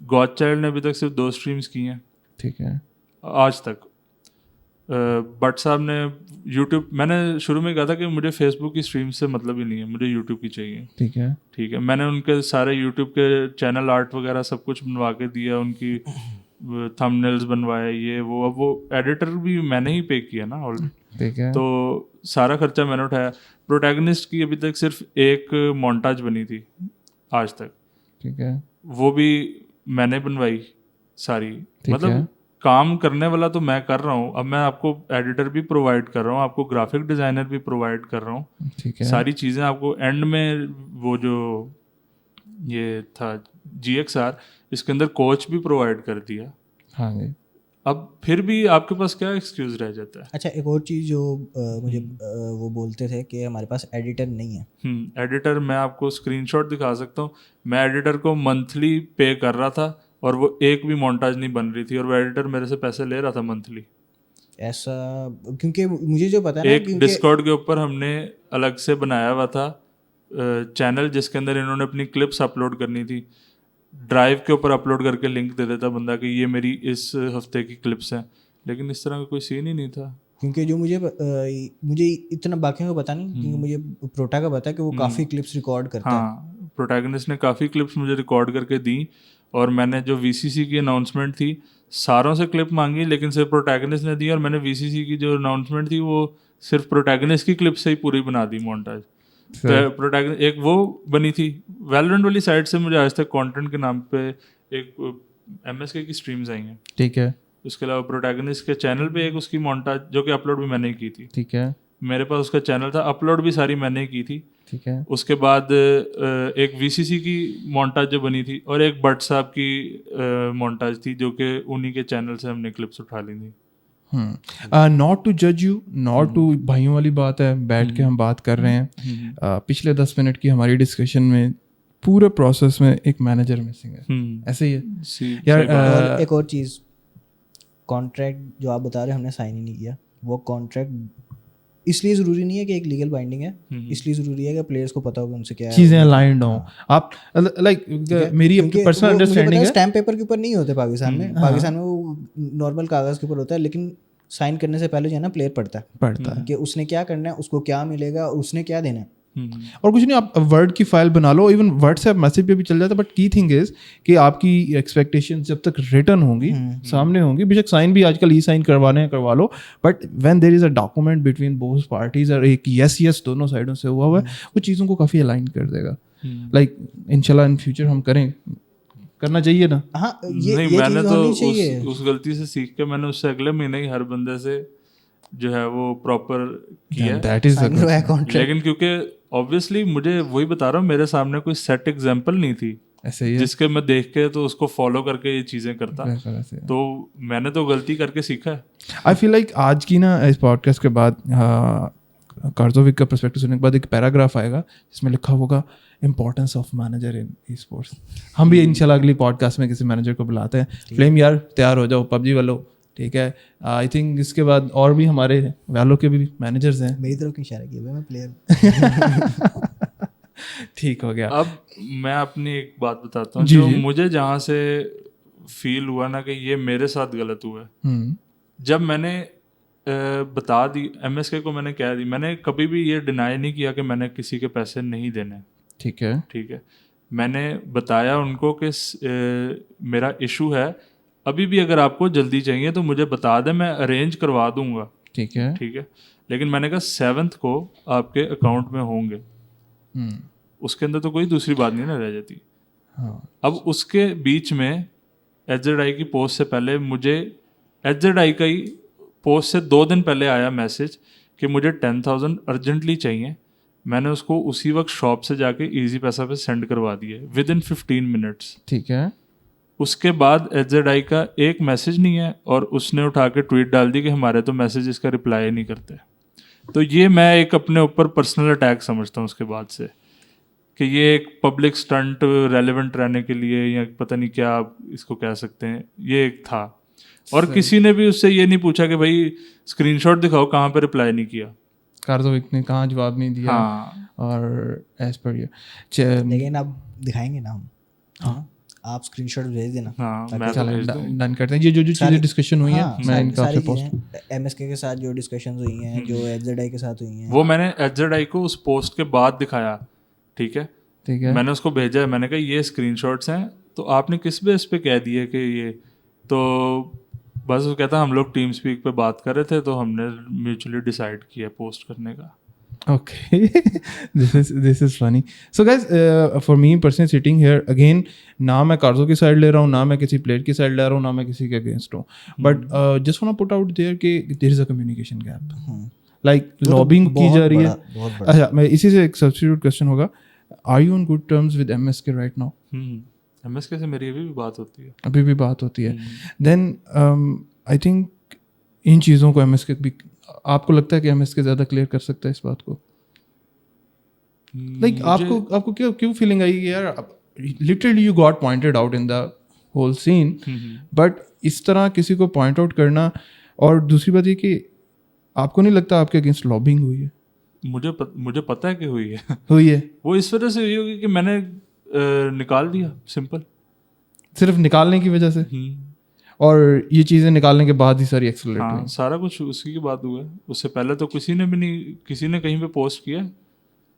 गॉड चाइल्ड ने अभी तक सिर्फ 2 स्ट्रीम्स की हैं ठीक है, आज तक। बट साहब ने यूट्यूब, मैंने शुरू में कहा था कि मुझे फेसबुक की स्ट्रीम से मतलब ही नहीं है, मुझे यूट्यूब की चाहिए, ठीक है, ठीक है। मैंने उनके सारे यूट्यूब के चैनल आर्ट वगैरह सब कुछ बनवा के दिया, उनकी थंबनेल्स बनवाए, ये वो। अब वो एडिटर भी मैंने ही पे किया ना ऑलरेडी, ठीक है, तो सारा खर्चा मैंने उठाया। प्रोटैगनिस्ट की अभी तक सिर्फ एक मोन्टाज बनी थी आज तक, ठीक है, वो भी मैंने बनवाई सारी। ठीक मतलब है। काम करने वाला तो मैं कर रहा हूँ, अब मैं आपको एडिटर भी प्रोवाइड कर रहा हूँ, आपको ग्राफिक डिज़ाइनर भी प्रोवाइड कर रहा हूँ, ठीक है, सारी चीज़ें आपको। एंड में वो जो ये था GXR, इसके अंदर कोच भी प्रोवाइड कर दिया। हाँ जी। अब फिर भी आपके पास क्या एक्सक्यूज़ रह जाता है? अच्छा, एक और चीज़ जो मुझे वो बोलते थे कि हमारे पास एडिटर नहीं है। एडिटर मैं आपको स्क्रीनशॉट दिखा सकता हूँ। मैं एडिटर को मंथली पे कर रहा था और वो एक भी मोन्टाज नहीं बन रही थी, और वो एडिटर मेरे से पैसे ले रहा था मंथली। ऐसा क्योंकि मुझे जो पता है ना, एक क्योंकि डिस्कॉर्ड के ऊपर हमने अलग से बनाया हुआ था चैनल, जिसके अंदर इन्होंने अपनी क्लिप्स अपलोड करनी थी, ड्राइव के ऊपर अपलोड करके लिंक दे देता बंदा कि ये मेरी इस हफ्ते की क्लिप्स हैं, लेकिन इस तरह का कोई सीन ही नहीं था। क्योंकि जो मुझे इतना बाकियों का पता नहीं, क्योंकि मुझे प्रोटा का पता है कि वो काफ़ी क्लिप्स रिकॉर्ड करता है। हाँ, प्रोटैगनिस्ट ने काफ़ी क्लिप्स मुझे रिकॉर्ड करके दी, और मैंने जो VCC की अनाउंसमेंट थी सारों से क्लिप मांगी, लेकिन सिर्फ प्रोटैगनिस्ट ने दी, और मैंने VCC की जो अनाउंसमेंट थी वो सिर्फ प्रोटैगनिस्ट की क्लिप से ही पूरी बना दी मोन्टाज। तो प्रोटैगनिस्ट एक वो बनी थी। वैलोरेंट वाली साइड से मुझे आज तक कंटेंट के नाम पे एक MSK की स्ट्रीम्स आई हैं, ठीक है, उसके अलावा प्रोटैगनिस्ट के चैनल पे एक उसकी मोन्टाज जो कि अपलोड भी मैंने ही की थी। ठीक है, मेरे पास उसका चैनल था, अपलोड भी सारी मैंने ही की थी। ठीक है। उसके बाद एक वीसीसी की मोन्टाज जो बनी थी और एक भट्ट साहब की मोन्टाज थी, जो कि उन्हीं के चैनल से हमने क्लिप्स उठा ली थी। नॉट टू जज यू, नॉट टू, भाइयों वाली बात है, बैठ के हम बात कर रहे हैं। पिछले 10 मिनट की हमारी डिस्कशन में पूरे प्रोसेस में एक मैनेजर मिसिंग है, ऐसे ही है यार। और एक और चीज़, कॉन्ट्रैक्ट जो आप बता रहे हैं हमने साइन ही नहीं किया। वो कॉन्ट्रैक्ट इसलिए ज़रूरी नहीं है कि एक लीगल बाइंडिंग है, इसलिए ज़रूरी है कि प्लेयर्स को पता होगा उनसे क्या चीज़ें अलाइंड हों। आप लाइक मेरी पर्सनल अंडरस्टैंडिंग है, स्टैम्प पेपर के ऊपर नहीं होते पाकिस्तान में। पाकिस्तान में वो नॉर्मल कागज़ के ऊपर होता है, लेकिन साइन करने से पहले जो है ना प्लेयर पढ़ता है कि उसने क्या करना है, उसको क्या मिलेगा और उसने क्या देना है। और कुछ नहीं, आप वर्ड की फाइल बना लो, इवन व्हाट्सएप मैसेज पे भी चल जाता है। बट की थिंग इज कि आपकी एक्सपेक्टेशन जब तक रिटर्न होंगी, सामने होंगी, बेशक साइन भी आजकल ई साइन करवाने हैं करवा लो, but when there is a document between both parties और एक यस दोनों साइडों से हुआ हुआ है, वो चीज़ों को काफ़ी अलाइन कर देगा। लाइक इंशाल्लाह इन फ्यूचर हम करना चाहिए ना। हाँ, नहीं, मैंने तो उस गलती से सीख के मैंने उससे अगले महीने ही हर बंदे से जो है वो प्रॉपर किया। दैट इज लेकिन क्योंकि ऑब्वियसली मुझे वही बता रहा हूँ, मेरे सामने कोई सेट एग्जांपल नहीं थी ऐसे ही है, जिसके मैं देख के तो उसको फॉलो करके ये चीज़ें करता। तो मैंने तो गलती करके सीखा है। आई फील लाइक आज की ना इस पॉडकास्ट के बाद कार्जोविक का पर्सपेक्टिव सुनने के बाद एक पैराग्राफ आएगा जिसमें लिखा होगा importance of manager in e sports. हम भी इंशाल्लाह अगली पॉडकास्ट में किसी मैनेजर को बुलाते हैं। फ्लेम यार तैयार हो जाओ, पबजी वालों, ठीक है। आई थिंक इसके बाद और भी हमारे वालों के भी मैनेजर्स हैं। मेरी तरफ इशारा किया मैं प्लेयर ठीक हो गया। अब मैं अपनी एक बात बताता हूँ जो मुझे जहाँ से फील हुआ ना कि ये मेरे साथ गलत हुआ है। जब मैंने बता दी MSK को, मैंने कह दी, मैंने कभी भी ये डिनाई नहीं किया कि मैंने किसी के पैसे नहीं देने। ठीक है, ठीक है। मैंने बताया उनको कि मेरा इशू है, अभी भी अगर आपको जल्दी चाहिए तो मुझे बता दें, मैं अरेंज करवा दूंगा। ठीक है, ठीक है। लेकिन मैंने कहा 7th को आपके अकाउंट में होंगे। उसके अंदर तो कोई दूसरी बात नहीं ना रह जाती। हाँ। अब उसके बीच में HZI की पोस्ट से पहले मुझे HZI का ही पोस्ट से 2 दिन पहले आया मैसेज कि मुझे 10,000 अर्जेंटली चाहिए। मैंने उसको उसी वक्त शॉप से जाके इजी पैसा पे सेंड करवा दिए विदिन 15 मिनट्स। ठीक है। उसके बाद HZI का एक मैसेज नहीं है और उसने उठा के ट्वीट डाल दी कि हमारे तो मैसेज इसका रिप्लाई नहीं करते। तो ये मैं एक अपने ऊपर पर्सनल अटैक समझता हूँ उसके बाद से, कि ये एक पब्लिक स्टंट रेलेवेंट रहने के लिए या पता नहीं क्या आप इसको कह सकते हैं, ये एक था। और किसी ने भी उससे ये नहीं पूछा कि भाई स्क्रीनशॉट दिखाओ कहाँ पे रिप्लाई नहीं किया, कार्जोविक ने कहाँ जवाब नहीं दिया। हाँ। और एज पर ये लेकिन अब दिखाएंगे ना हम। हाँ, आप स्क्रीनशॉट भेज देना। हाँ, मैं तो भेज दूँ। डन करते हैं। ये जो चीज़ें डिस्कशन हुई हैं, मैं इनका आपसे पोस्ट MSK के साथ जो डिस्कशंस हुई हैं, जो HZI के साथ हुई हैं, वो मैंने HZI को उस पोस्ट के बाद दिखाया। ठीक है, ठीक है। मैंने उसको भेजा है, मैंने कहा ये स्क्रीनशॉट्स हैं, तो आपने किस बेस पे कह दिए कि ये, तो बस वो कहता हम लोग टीम स्पीक पे बात कर रहे थे तो हमने म्यूचुअली डिसाइड किया पोस्ट करने का। Okay, this is funny. So guys, for me personally sitting here again, ना मैं कार्जो की साइड ले रहा हूँ, ना मैं किसी प्लेयर की साइड ले रहा हूँ, ना मैं किसी के अगेंस्ट हूँ, but just wanna put out there कि there is a communication gap. Like lobbying की जा रही है। अच्छा, मैं इसी से एक substitute question होगा, are you on good terms with MSK right now? MSK से मेरी अभी भी बात होती है। अभी भी बात होती है। Then I think इन चीज़ों को MSK भी, आपको लगता है कि MSK ज़्यादा क्लियर कर सकता है इस बात को? लाइक आपको क्यों फीलिंग आई कि यार literally you got pointed out in the whole scene, but इस तरह किसी को पॉइंट आउट करना, और दूसरी बात ये कि आपको नहीं लगता आपके अगेंस्ट लॉबिंग हुई है? मुझे पता है कि हुई है। हुई है। वो इस वजह से हुई होगी कि मैंने निकाल दिया, सिंपल। सिर्फ निकालने की वजह से? और ये चीज़ें निकालने के बाद ही सारी एक्सेलरेट हुई? सारा कुछ उसी की बात हुआ है। उससे पहले तो किसी ने भी नहीं, किसी ने कहीं पे पोस्ट किया।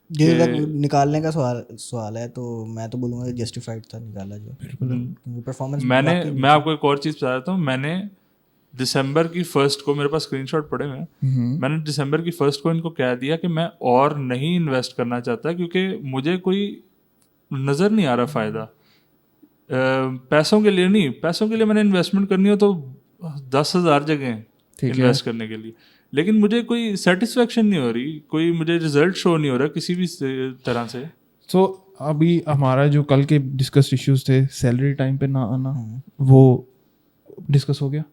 ये निकालने का सवाल है तो मैं तो बोलूँगा जस्टिफाइड था निकाला जो, क्योंकि परफॉर्मेंस। मैं आपको एक और चीज़ बता देता हूँ। मैंने दिसंबर की 1st को, मेरे पास स्क्रीनशॉट पड़े हुए हैं, मैंने दिसंबर की 1st को इनको कह दिया कि मैं और नहीं इन्वेस्ट करना चाहता क्योंकि मुझे कोई नज़र नहीं आ रहा फ़ायदा। पैसों के लिए नहीं, पैसों के लिए मैंने इन्वेस्टमेंट करनी हो तो 10,000 जगह इन्वेस्ट करने के लिए, लेकिन मुझे कोई सेटिस्फेक्शन नहीं हो रही, कोई मुझे रिजल्ट शो नहीं हो रहा किसी भी तरह से। सो अभी हमारा जो कल के डिस्कस इश्यूज थे, सैलरी टाइम पे ना आना, वो डिस्कस हो गया?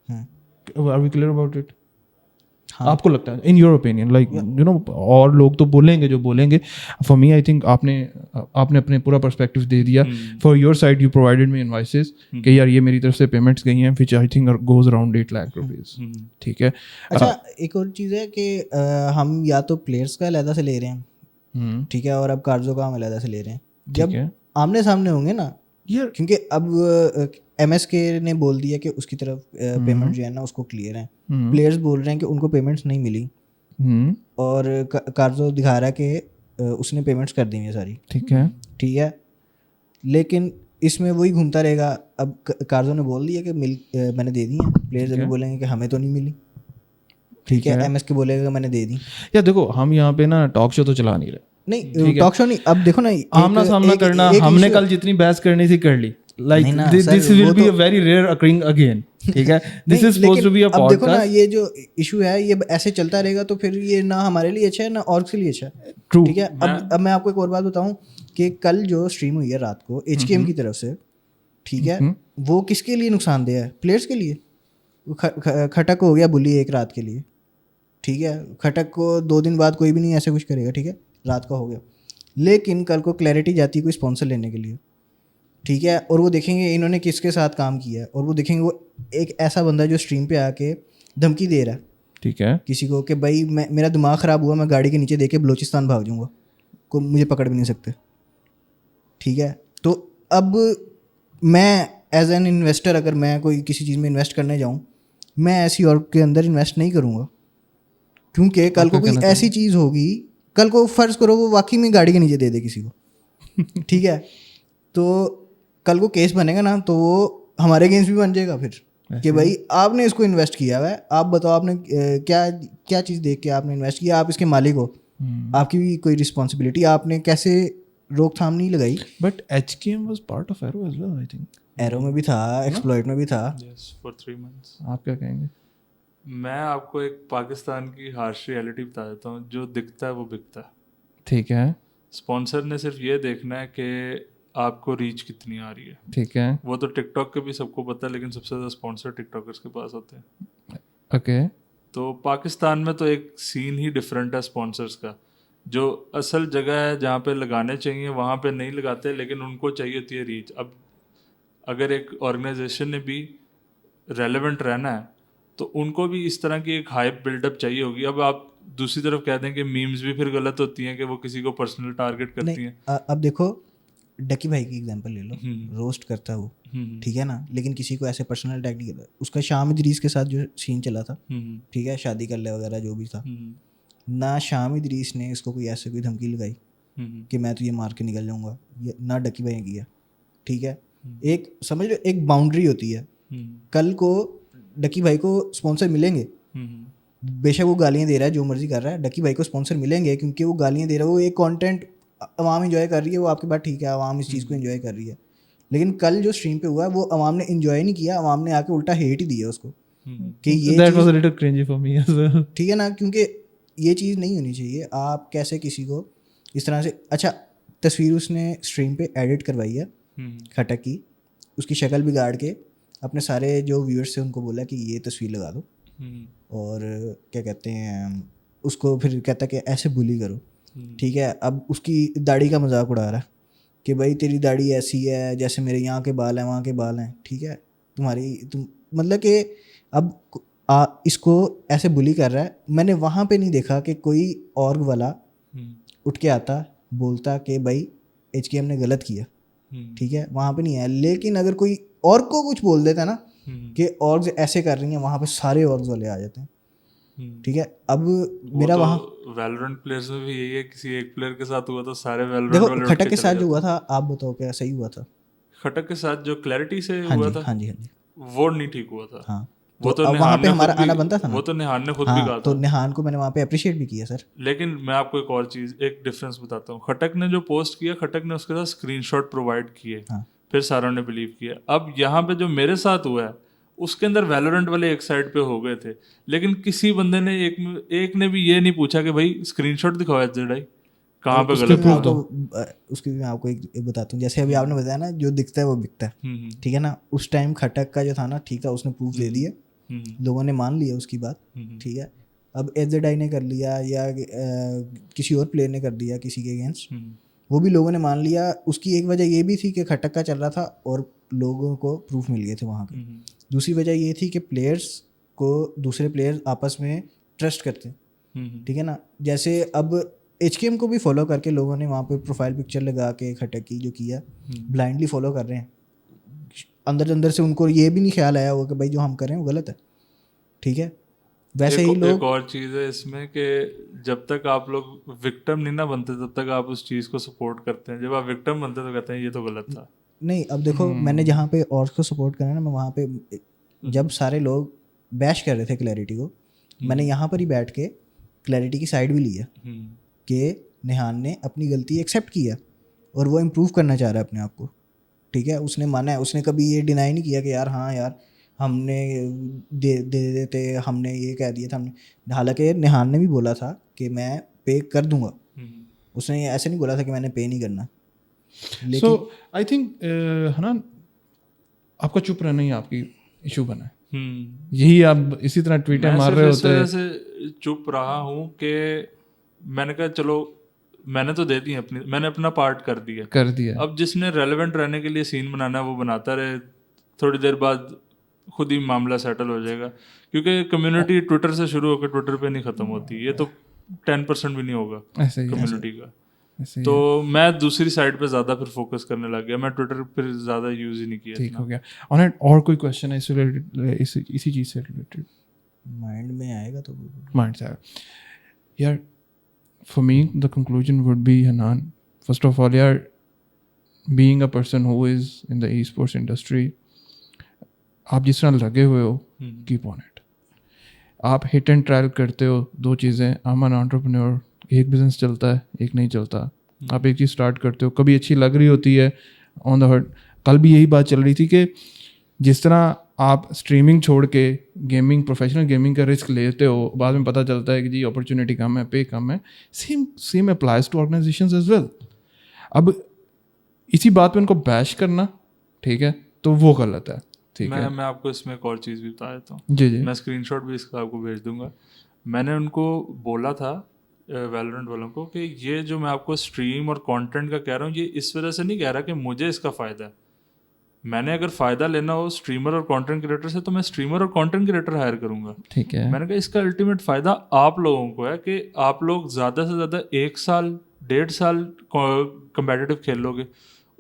Are we clear about it? आपको लगता है in your opinion, like you know, और लोग तो बोलेंगे जो बोलेंगे, फॉर मी आई थिंक आपने अपने पूरा पर्सपेक्टिव दे दिया। For your side you provided me invoices कि यार ये मेरी तरफ से पेमेंट्स गई हैं, which I think goes around 8 lakh rupees. ठीक है। अच्छा, एक और चीज़ है कि हम या तो प्लेयर्स का अलहदा से ले रहे हैं, ठीक है, और अब कार्जो का हम अलहदा से ले रहे हैं। जब आमने सामने होंगे ना यार, क्योंकि अब MSK ने बोल दिया कि उसकी तरफ पेमेंट जो है ना उसको क्लियर है, प्लेयर्स बोल रहे हैं कि उनको पेमेंट्स नहीं मिली, और कार्जो दिखा रहा है कि उसने पेमेंट्स कर दी है सारी। ठीक है, लेकिन इसमें वही घूमता रहेगा। अब कार्जो ने बोल दिया कि मैंने दे दी है, प्लेयर्स अभी बोलेंगे कि हमें तो नहीं मिली, ठीक है, MSK बोलेगा कि मैंने दे दी। या देखो, हम यहाँ पे ना टॉक शो तो चला नहीं रहे, नहीं टॉक शो नहीं, अब देखो ना, आमना सामना करना, हमने कल जितनी बहस करनी थी कर ली, like this will be a very rare occurring again, ठीक है, this is supposed to be a podcast. अब देखो ना, ये जो इशू है ये ऐसे चलता रहेगा तो फिर ये ना हमारे लिए अच्छा है ना ऑर्ग के लिए अच्छा है। ठीक है, अब मैं आपको एक और बात बताऊं कि कल जो स्ट्रीम हुई है रात को HKM की तरफ से, ठीक है, वो किसके लिए नुकसानदेह है? प्लेयर्स के लिए। खटक हो गया बुली एक रात के लिए, ठीक है, खटक को 2 दिन बाद कोई भी नहीं ऐसे कुछ करेगा, ठीक है, रात का हो गया। लेकिन कल को क्लैरिटी जाती है कोई स्पॉन्सर लेने के लिए, ठीक है, और वो देखेंगे इन्होंने किसके साथ काम किया है, और वो देखेंगे वो एक ऐसा बंदा जो स्ट्रीम पे आके धमकी दे रहा है, ठीक है, किसी को कि भाई मेरा दिमाग ख़राब हुआ, मैं गाड़ी के नीचे देके बलूचिस्तान भाग जाऊँगा, को मुझे पकड़ भी नहीं सकते। ठीक है, तो अब मैं एज एन इन्वेस्टर अगर मैं कोई किसी चीज़ में इन्वेस्ट करने जाऊँ, मैं ऐसी ऑर्ग के अंदर इन्वेस्ट नहीं करूँगा, क्योंकि कल को कोई ऐसी चीज़ होगी, कल को फ़र्ज़ करो वो वाकई में गाड़ी के नीचे दे दे किसी को ठीक है, तो कल को केस बनेगा ना, तो वो हमारे अगेंस्ट भी बन जाएगा फिर कि भाई आपने इसको इन्वेस्ट किया है, आप बताओ आपने क्या चीज़ देख के आपने इन्वेस्ट किया, आप इसके मालिक हो, आपकी भी कोई रिस्पॉन्सिबिलिटी, आपने कैसे रोकथाम नहीं लगाई। But HKM was part of Aero as well, I think Aero में भी था, एक्सप्लॉइट में भी था। Yes, for 3 months। आप क्या कहेंगे? मैं आपको एक पाकिस्तान की हार्श रियलिटी बता देता हूँ, जो दिखता है वो बिकता है। ठीक है, स्पॉन्सर ने सिर्फ ये देखना है कि आपको रीच कितनी आ रही है, ठीक है, वो तो टिकटॉक के भी सबको पता है, लेकिन सबसे ज़्यादा स्पॉन्सर टिकटॉकर्स के पास होते हैं। ओके, तो पाकिस्तान में तो एक सीन ही डिफरेंट है स्पॉन्सर्स का, जो असल जगह है जहाँ पे लगाने चाहिए वहाँ पे नहीं लगाते, लेकिन उनको चाहिए होती है रीच। अब अगर एक ऑर्गेनाइजेशन ने भी रेलेवेंट रहना है तो उनको भी इस तरह की एक हाइप बिल्डअप चाहिए होगी। अब आप दूसरी तरफ कह दें कि मीम्स भी फिर गलत होती हैं कि वो किसी को पर्सनल टारगेट करती हैं। अब देखो डकी भाई की एग्जांपल ले लो, रोस्ट करता है वो, ठीक है ना, लेकिन किसी को ऐसे पर्सनल अटैक नहीं करता। उसका शाहिद इदरीस के साथ जो सीन चला था, ठीक है, शादी कर ले वगैरह जो भी था, ना शाहिद इदरीस ने इसको कोई ऐसे कोई धमकी लगाई कि मैं तो ये मार के निकल जाऊंगा, ना डकी भाई ने किया। ठीक है, एक समझ लो एक बाउंड्री होती है। कल को डकी भाई को स्पॉन्सर मिलेंगे, बेशक वो गालियाँ दे रहा है, जो मर्जी कर रहा है, डकी भाई को स्पॉन्सर मिलेंगे क्योंकि वो गालियाँ दे रहा है, वो एक कंटेंट अवाम एंजॉय कर रही है, वो आपकी बात ठीक है, अवाम इस चीज़ को एंजॉय कर रही है। लेकिन कल जो स्ट्रीम पे हुआ है वो अवाम ने एंजॉय नहीं किया, अवाम ने आके उल्टा हेट ही दिया उसको कि ये that was a little cringy for me as well. ठीक है ना, क्योंकि ये चीज़ नहीं होनी चाहिए। आप कैसे किसी को इस तरह से, अच्छा तस्वीर उसने स्ट्रीम पे एडिट करवाई है खटक की, उसकी शक्ल बिगाड़ के अपने सारे जो व्यूअर्स थे उनको बोला कि ये तस्वीर लगा दो, और क्या कहते हैं उसको फिर कहता कि ऐसे बुली करो। ठीक है, अब उसकी दाढ़ी का मजाक उड़ा रहा है कि भाई तेरी दाढ़ी ऐसी है जैसे मेरे यहाँ के बाल हैं वहाँ के बाल हैं। ठीक है, तुम मतलब कि अब इसको ऐसे बुली कर रहा है। मैंने वहाँ पे नहीं देखा कि कोई ऑर्ग वाला उठ के आता बोलता कि भाई HKM ने गलत किया। ठीक है, वहाँ पे नहीं है। लेकिन अगर कोई और को कुछ बोल देता है ना कि ऑर्ग्स ऐसे कर रही हैं, वहाँ पे सारे ऑर्ग्स वाले आ जाते हैं। ठीक है, अब मेरा तो वहाँ वैलोरेंट प्लेयर्स में भी यही है, किसी एक प्लेयर के साथ हुआ तो सारे वैलोरेंट वाले देखो खटक के साथ जो हुआ था, आप बताओ क्या सही हुआ था? खटक के साथ जो क्लैरिटी से हाँ हुआ जी, था, हाँ जी, वो नहीं ठीक हुआ था। हाँ, वो तो वहाँ पे हमारा आना बनता था ना, वो तो निहान ने खुद हाँ, भी कहा तो था। निहान को मैंने वहाँ पे अप्रिशिएट भी किया सर। लेकिन मैं आपको एक और चीज़, एक डिफरेंस बताता हूँ। खटक ने जो पोस्ट किया, खटक ने उसके साथ स्क्रीनशॉट प्रोवाइड किए, हाँ, फिर सारों ने बिलीव किया। अब यहाँ पे जो मेरे साथ हुआ है उसके अंदर वैलोरेंट वाले एक साइड पे हो गए थे, लेकिन किसी बंदे ने एक ने भी ये नहीं पूछा कि भाई स्क्रीनशॉट दिखाओ एचजेड कहाँ पे उसके गलत भी मैं हुआ। आपको उसकी भी मैं आपको एक बताता हूँ। जैसे अभी आपने बताया ना, जो दिखता है वो बिकता है, ठीक है ना। उस टाइम खटक का जो था ना, ठीक था, उसने प्रूफ दे दिए, लोगों ने मान लिया उसकी बात, ठीक है। अब एचजेड ने कर लिया या किसी और प्लेयर ने कर दिया किसी के अगेंस्ट, वो भी लोगों ने मान लिया। उसकी एक वजह ये भी थी कि खटक का चल रहा था और लोगों को प्रूफ मिल गए थे वहाँ के। दूसरी वजह ये थी कि प्लेयर्स को दूसरे प्लेयर्स आपस में ट्रस्ट करते, ठीक है ना। जैसे अब HKM को भी फॉलो करके लोगों ने वहाँ पे प्रोफाइल पिक्चर लगा के खटक की जो किया, ब्लाइंडली फॉलो कर रहे हैं। अंदर अंदर से उनको ये भी नहीं ख्याल आया हो कि भाई जो हम कर रहे हैं वो गलत है, ठीक है। वैसे ही लोग, एक और चीज़ है इसमें कि जब तक आप लोग विक्टिम नहीं ना बनते तब तक आप उस चीज़ को सपोर्ट करते हैं, जब आप विक्टिम बनते तो कहते हैं ये तो गलत था। नहीं, अब देखो मैंने जहाँ पे और को सपोर्ट करा ना, मैं वहाँ पे जब सारे लोग बैश कर रहे थे क्लैरिटी को, मैंने यहाँ पर ही बैठ के क्लैरिटी की साइड भी ली है कि निहान ने अपनी गलती एक्सेप्ट की है और वो इम्प्रूव करना चाह रहा है अपने आप को, ठीक है। उसने माना है, उसने कभी ये डिनाई नहीं किया कि यार हाँ यार हमने दे देते, हमने ये कह दिया था हमने। हालांकि निहान ने भी बोला था कि मैं पे कर दूंगा, उसने ऐसे नहीं बोला था कि मैंने पे नहीं करना। सो आई थिंक है ना, आपका चुप रहना ही आपकी इशू बना है। यही आप इसी तरह ट्वीटर मार रहे होते हैं। इस वजह से चुप रहा हूँ कि मैंने कहा चलो मैंने तो दे दी अपनी, मैंने अपना पार्ट कर दिया। अब जिसने रेलेवेंट रहने के लिए सीन बनाना है वो बनाता रहे, थोड़ी देर बाद खुद ही मामला सेटल हो जाएगा, क्योंकि कम्युनिटी ट्विटर से शुरू होकर ट्विटर पे नहीं ख़त्म होती। ये तो 10% भी नहीं होगा कम्युनिटी का। तो मैं दूसरी साइड पे ज़्यादा फिर फोकस करने लग गया, मैं ट्विटर फिर ज़्यादा यूज़ ही नहीं किया। ठीक हो गया। ऑन और कोई क्वेश्चन है इसी चीज़ से रिलेटेड? माइंड में आएगा तो माइंड से आएगा यार। For me, the conclusion would be, Hanan, first of all, yaar, being a person who is in the esports industry, आप जिस तरह लगे हुए हो, keep on it. आप हिट एंड ट्रायल करते हो, दो चीज़ें। I'm an entrepreneur, एक बिजनेस चलता है, एक नहीं चलता। आप एक चीज़ स्टार्ट करते हो, कभी अच्छी लग रही होती है ऑन द हर्ट। कल भी यही बात चल रही थी कि जिस तरह आप स्ट्रीमिंग छोड़ के गेमिंग, प्रोफेशनल गेमिंग का रिस्क लेते हो, बाद में पता चलता है कि जी अपॉर्चुनिटी कम है, पे कम है। Same applies to organisations as well. अब इसी बात पे उनको बैश करना, ठीक है, तो वो गलत है, ठीक है। मैं आपको इसमें एक और चीज़ भी बता देता हूँ। जी जी। मैं स्क्रीनशॉट भी इसका आपको भेज दूंगा। मैंने उनको बोला था वैलोरेंट वालों को कि ये जो मैं आपको स्ट्रीम और कंटेंट का कह रहा हूँ, ये इस वजह से नहीं कह रहा कि मुझे इसका फ़ायदा है। मैंने अगर फ़ायदा लेना हो स्ट्रीमर और कंटेंट क्रिएटर से तो मैं स्ट्रीमर और कंटेंट क्रिएटर हायर करूंगा, ठीक है। मैंने कहा इसका अल्टीमेट फ़ायदा आप लोगों को है कि आप लोग ज़्यादा से ज़्यादा 1 साल 1.5 साल कम्पेटिटिव खेल लोगे,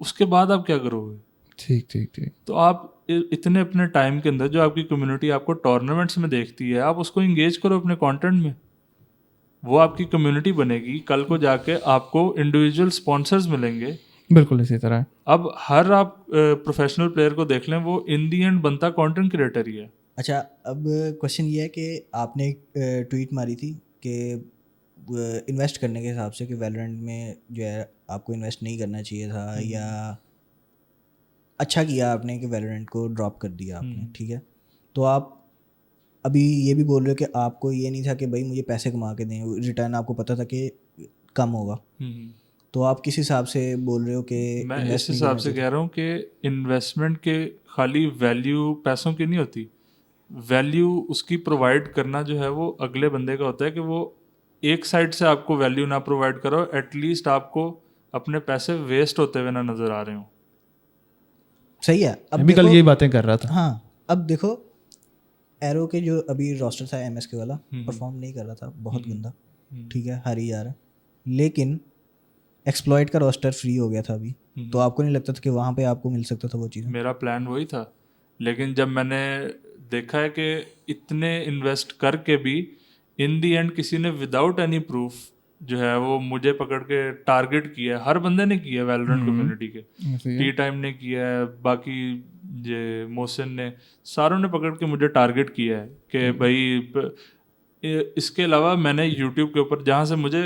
उसके बाद आप क्या करोगे? ठीक ठीक ठीक। तो आप इतने अपने टाइम के अंदर जो आपकी कम्युनिटी आपको टूर्नामेंट्स में देखती है, आप उसको इंगेज करो अपने कंटेंट में, वो आपकी कम्युनिटी बनेगी। कल को जाके आपको इंडिविजुअल स्पॉन्सर्स मिलेंगे। बिल्कुल इसी तरह है। अब हर आप प्रोफेशनल प्लेयर को देख लें, वो इन दी एंड बनता कंटेंट क्रिएटर ही है। अच्छा, अब क्वेश्चन ये है कि आपने एक ट्वीट मारी थी कि इन्वेस्ट करने के हिसाब से कि वैलोरेंट में जो है आपको इन्वेस्ट नहीं करना चाहिए था, या अच्छा किया आपने कि वैलोरेंट को ड्रॉप कर दिया आपने, ठीक है। तो आप अभी ये भी बोल रहे हो कि आपको ये नहीं था कि भाई मुझे पैसे कमा के दें, रिटर्न आपको पता था कि कम होगा। तो आप किस हिसाब से बोल रहे हो कि मैं इस हिसाब से कह रहा हूँ कि इन्वेस्टमेंट के खाली वैल्यू पैसों की नहीं होती, वैल्यू उसकी प्रोवाइड करना जो है वो अगले बंदे का होता है। कि वो एक साइड से आपको वैल्यू ना प्रोवाइड करो, एटलीस्ट आपको अपने पैसे वेस्ट होते हुए ना नज़र आ रहे हो। सही है। अब भी कल यही बातें कर रहा था। हाँ, अब देखो एरो के जो अभी रोस्टर था MSK वाला, परफॉर्म नहीं कर रहा था, बहुत गंदा, ठीक है, हार ही जा रहा। लेकिन एक्सप्लॉइट का रोस्टर फ्री हो गया था अभी, तो आपको नहीं लगता था कि वहाँ पे आपको मिल सकता था वो चीज़? मेरा प्लान वही था, लेकिन जब मैंने देखा है कि इतने इन्वेस्ट करके भी इन दी एंड किसी ने विदाउट एनी प्रूफ जो है वो मुझे पकड़ के टारगेट किया है। हर बंदे ने किया है वैलोरेंट कम्युनिटी के, टी टाइम ने किया है, बाकी ये मोहसिन ने, सारों ने पकड़ के मुझे टारगेट किया है कि भाई इसके अलावा मैंने यूट्यूब के ऊपर, जहाँ से मुझे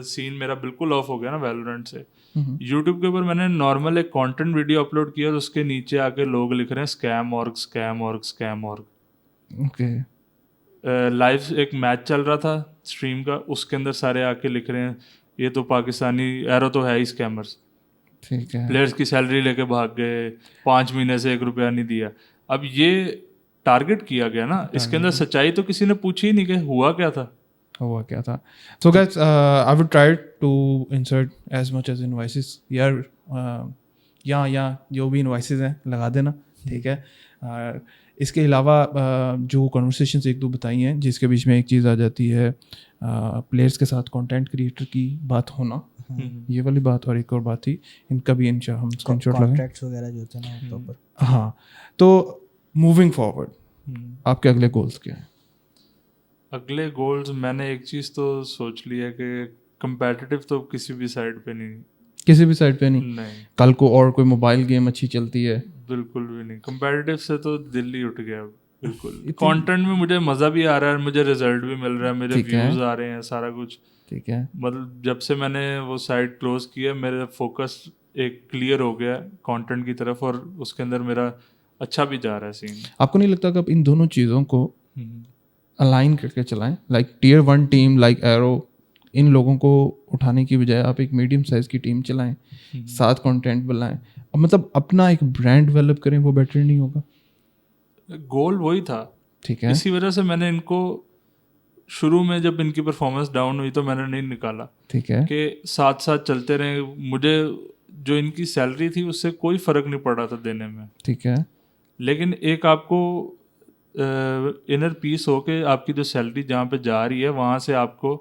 सीन मेरा बिल्कुल ऑफ हो गया ना वैलोरेंट से, यूट्यूब के ऊपर मैंने नॉर्मल एक कंटेंट वीडियो अपलोड किया और उसके नीचे आके लोग लिख रहे हैं scam org scam org scam org. Okay. Live एक मैच चल रहा था स्ट्रीम का, उसके अंदर सारे आके लिख रहे हैं ये तो पाकिस्तानी एरो तो है ही स्कैमर्स, ठीक है। प्लेयर्स की सैलरी लेके भाग गए, 5 महीने से 1 रुपया नहीं दिया। अब ये टारगेट किया गया ना, इसके अंदर सच्चाई तो किसी ने पूछी ही नहीं कि हुआ क्या था। हुआ क्या था। So guys I would try to insert as much as invoices यार, यहाँ जो भी इनवॉइसेस हैं लगा देना, ठीक है। इसके अलावा जो कन्वर्सेशंस एक दो बताई हैं जिसके बीच में एक चीज़ आ जाती है प्लेयर्स के साथ कंटेंट क्रिएटर की बात होना, ये वाली बात, और एक और बात थी इनका भी इंशाल्लाह हम स्क्रीनशॉट लगाएं, कॉन्ट्रैक्ट्स वगैरह जो होते हैं ना ऊपर। हाँ, तो मूविंग फॉरवर्ड आपके अगले गोल्स क्या हैं? अगले गोल्स मैंने एक चीज़ तो सोच ली है कि कंपेटिटिव तो किसी भी साइड पे नहीं, किसी भी साइड पे नहीं। नहीं कल को और कोई मोबाइल गेम अच्छी चलती है, बिल्कुल भी नहीं। कंपेटिटिव से तो दिल ही उठ गया बिल्कुल। कंटेंट में मुझे मज़ा भी आ रहा है, मुझे रिजल्ट भी मिल रहा है, मेरे व्यूज़ आ रहे हैं, सारा कुछ ठीक है। मतलब जब से मैंने वो साइट क्लोज किया मेरा फोकस एक क्लियर हो गया कंटेंट की तरफ, और उसके अंदर मेरा अच्छा भी जा रहा है सीन। आपको नहीं लगता कि आप इन दोनों चीज़ों को अलाइन करके चलाएं, like tier 1 team like Aero, इन लोगों को उठाने की बजाय आप एक मीडियम साइज़ की टीम चलाएं, साथ कंटेंट बनाएं, अब मतलब अपना एक ब्रांड डेवलप करें, वो बेटर नहीं होगा? गोल वही था, ठीक है। इसी वजह से मैंने इनको शुरू में जब इनकी परफॉर्मेंस डाउन हुई तो मैंने नहीं निकाला, ठीक है, कि साथ साथ चलते रहे। मुझे जो इनकी सैलरी थी उससे कोई फ़र्क नहीं पड़ रहा था देने में, ठीक है, लेकिन एक आपको इनर पीस हो के आपकी जो सैलरी जहाँ पे जा रही है वहाँ से आपको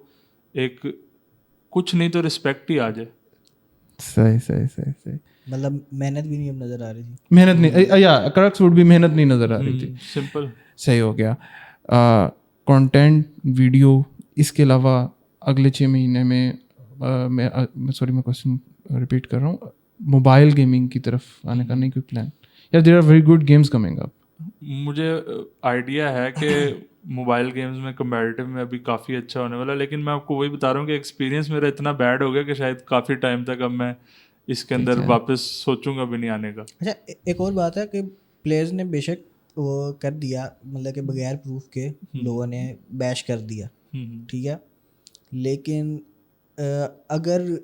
एक कुछ नहीं तो रिस्पेक्ट ही आ जाए। सही सही सही सही। मतलब मेहनत भी नहीं अब नज़र आ रही थी, मेहनत नहीं, या क्रक्स वुड भी मेहनत नहीं नज़र आ रही थी। सिंपल सही हो गया। कंटेंट वीडियो, इसके अलावा अगले 6 महीने में मैं क्वेश्चन रिपीट कर रहा हूँ, मोबाइल गेमिंग की तरफ आने का नहीं कोई प्लान? यार there are very good games coming up. मुझे आइडिया है कि मोबाइल गेम्स में कंपैरेटिव में अभी काफ़ी अच्छा होने वाला है, लेकिन मैं आपको वही बता रहा हूँ कि एक्सपीरियंस मेरा इतना बैड हो गया कि शायद काफ़ी टाइम तक अब मैं इसके अंदर वापस सोचूंगा भी नहीं आने का। अच्छा एक और बात है कि प्लेयर्स ने बेशक वो कर दिया, मतलब कि बगैर प्रूफ के लोगों ने बैश कर दिया, ठीक है, लेकिन अगर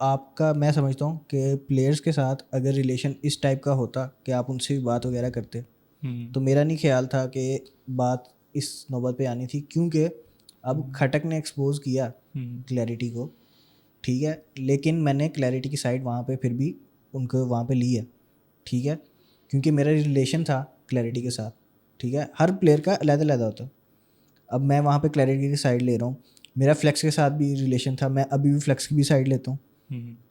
आपका, मैं समझता हूँ कि प्लेयर्स के साथ अगर रिलेशन इस टाइप का होता कि आप उनसे भी बात वगैरह करते, तो मेरा नहीं ख्याल था कि बात इस नौबत पे आनी थी, क्योंकि अब खटक ने एक्सपोज किया क्लैरिटी को, ठीक है, लेकिन मैंने क्लैरिटी की साइड वहाँ पे फिर भी उनको वहाँ पे ली है, ठीक है, क्योंकि मेरा रिलेशन था क्लैरिटी के साथ, ठीक है, हर प्लेयर का अलग-अलग होता है। अब मैं वहाँ पे क्लैरिटी की साइड ले रहा हूँ, मेरा फ्लेक्स के साथ भी रिलेशन था, मैं अभी भी फ्लेक्स की भी साइड लेता हूँ,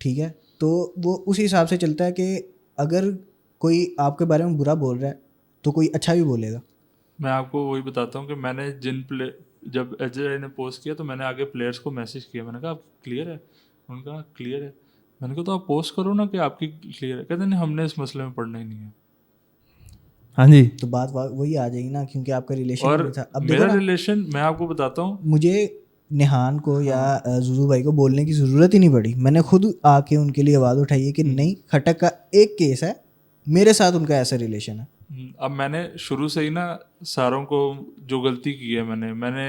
ठीक है, तो वो उस हिसाब से चलता है कि अगर कोई आपके बारे में बुरा बोल रहा है तो कोई अच्छा भी बोलेगा। मैं आपको वही बताता हूँ कि मैंने जब अजय ने पोस्ट किया तो मैंने आगे प्लेयर्स को मैसेज किया, मैंने कहा आप क्लियर है, उनका क्लियर है, मैंने कहा तो आप पोस्ट करो ना कि आपकी क्लियर है, कहते नहीं हमने इस मसले में पढ़ना ही नहीं है। हाँ जी, तो बात वही आ जाएगी ना, क्योंकि आपका रिलेशन और नहीं था। अब मेरा रिलेशन मैं आपको बताता हूँ, मुझे निहान को या जुजू भाई को बोलने की ज़रूरत ही नहीं पड़ी, मैंने खुद आके उनके लिए आवाज़ उठाई है कि नहीं, खटक का एक केस है, मेरे साथ उनका ऐसा रिलेशन है। अब मैंने शुरू से ही ना सारों को जो गलती की है, मैंने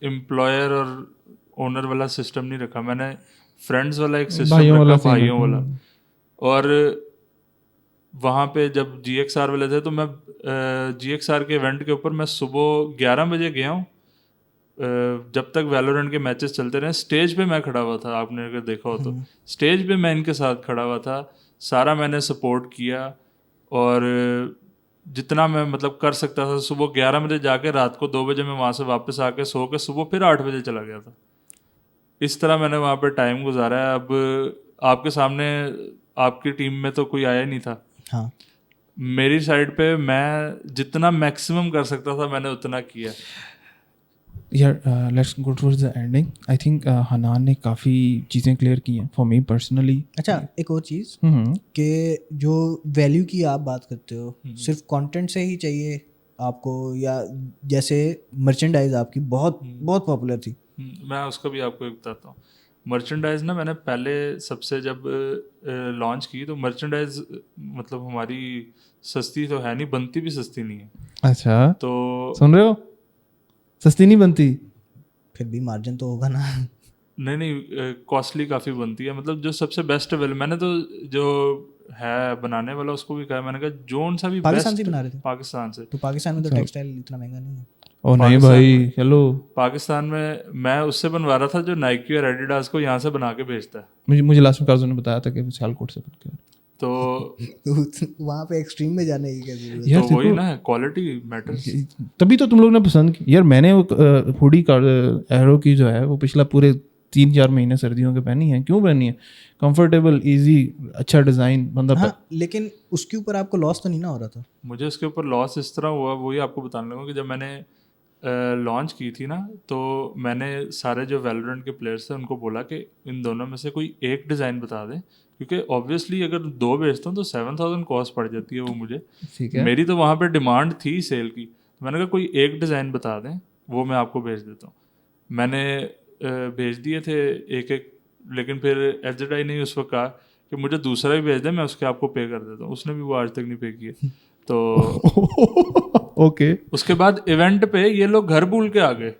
एम्प्लॉयर और ओनर वाला सिस्टम नहीं रखा, मैंने फ्रेंड्स वाला एक सिस्टम रखा, भाइयों वाला। और वहाँ पे जब GXR वाले थे तो मैं GXR के इवेंट के ऊपर मैं सुबह 11 बजे गया हूँ, जब तक वैलोरेंट के मैचेस चलते रहे स्टेज पे मैं खड़ा हुआ था, आपने अगर देखा हो तो स्टेज पे मैं इनके साथ खड़ा हुआ था, सारा मैंने सपोर्ट किया, और जितना मैं मतलब कर सकता था। सुबह 11 बजे जाके रात को 2 बजे मैं वहाँ से वापस आके सो के सुबह फिर 8 बजे चला गया था। इस तरह मैंने वहाँ पे टाइम गुजारा है। अब आपके सामने आपकी टीम में तो कोई आया नहीं था, हाँ, मेरी साइड पे मैं जितना मैक्सिमम कर सकता था मैंने उतना किया। यार let's go towards the ending. I think Hanan ने काफ़ी चीज़ें क्लियर की हैं फॉर मी पर्सनली। अच्छा एक और चीज़ कि जो वैल्यू की आप बात करते हो, सिर्फ कंटेंट से ही चाहिए आपको, या जैसे मर्चेंडाइज आपकी बहुत बहुत पॉपुलर थी? मैं उसका भी आपको एक बताता हूँ। मर्चेंडाइज ना मैंने पहले सबसे जब लॉन्च की तो मर्चेंडाइज मतलब हमारी सस्ती तो है नहीं, बनती भी सस्ती नहीं है। अच्छा, तो सुन रहे हो, सस्ती नहीं बनती। फिर भी मार्जिन तो होगा ना? नहीं कॉस्टली काफ़ी बनती है। मतलब जो सबसे बेस्ट अवेलेबल, मैंने तो जो है बनाने वाला उसको भी कहा, मैंने कहा जोन सा भी पाकिस्तान से बेस्ट बना रहे थे? पाकिस्तान से। तो पाकिस्तान में तो अच्छा। टेक्सटाइल इतना महंगा नहीं है। ओ नहीं पाकिस्तान भाई, में- हेलो, पाकिस्तान में मैं उससे बनवा रहा था जो नाइकी और एडिडास को यहाँ से बना के भेजता है। मुझे लास्ट में काजू ने बताया था कि वो सियालकोट से बन के तो तो वहाँ पे एक्सट्रीम में जाने की क्या जरूरत है? यार तो वही देखो, ना, क्वालिटी मैटर्स। तभी तो तुम लोग ने पसंद की यार। मैंने वो हुडी का एरो की जो है वो पिछला पूरे 3-4 महीने सर्दियों के पहनी है। क्यों पहनी है? कंफर्टेबल, इजी, अच्छा डिजाइन, बंदा हाँ, लेकिन उसके ऊपर आपको लॉस तो नहीं ना हो रहा था? मुझे उसके ऊपर लॉस इस तरह हुआ, वही आपको बताने लगा कि जब मैंने लॉन्च की थी ना, तो मैंने सारे जो वैलोरेंट के प्लेयर्स थे उनको बोला कि इन दोनों में से कोई एक डिज़ाइन बता दें, क्योंकि ऑब्वियसली अगर दो बेचता हूँ तो 7,000 कॉस्ट पड़ जाती है वो मुझे। ठीक है। मेरी तो वहाँ पे डिमांड थी सेल की। मैंने कहा कोई एक डिज़ाइन बता दें, वो मैं आपको भेज देता हूँ। मैंने भेज दिए थे एक एक, लेकिन फिर एफजेडआई ने उस वक्त कहा कि मुझे दूसरा भी भेज दें, मैं उसके आपको पे कर देता हूँ। उसने भी वो आज तक नहीं पे किए। तो ओके। उसके बाद इवेंट पे ये लोग घर भूल के आ गए।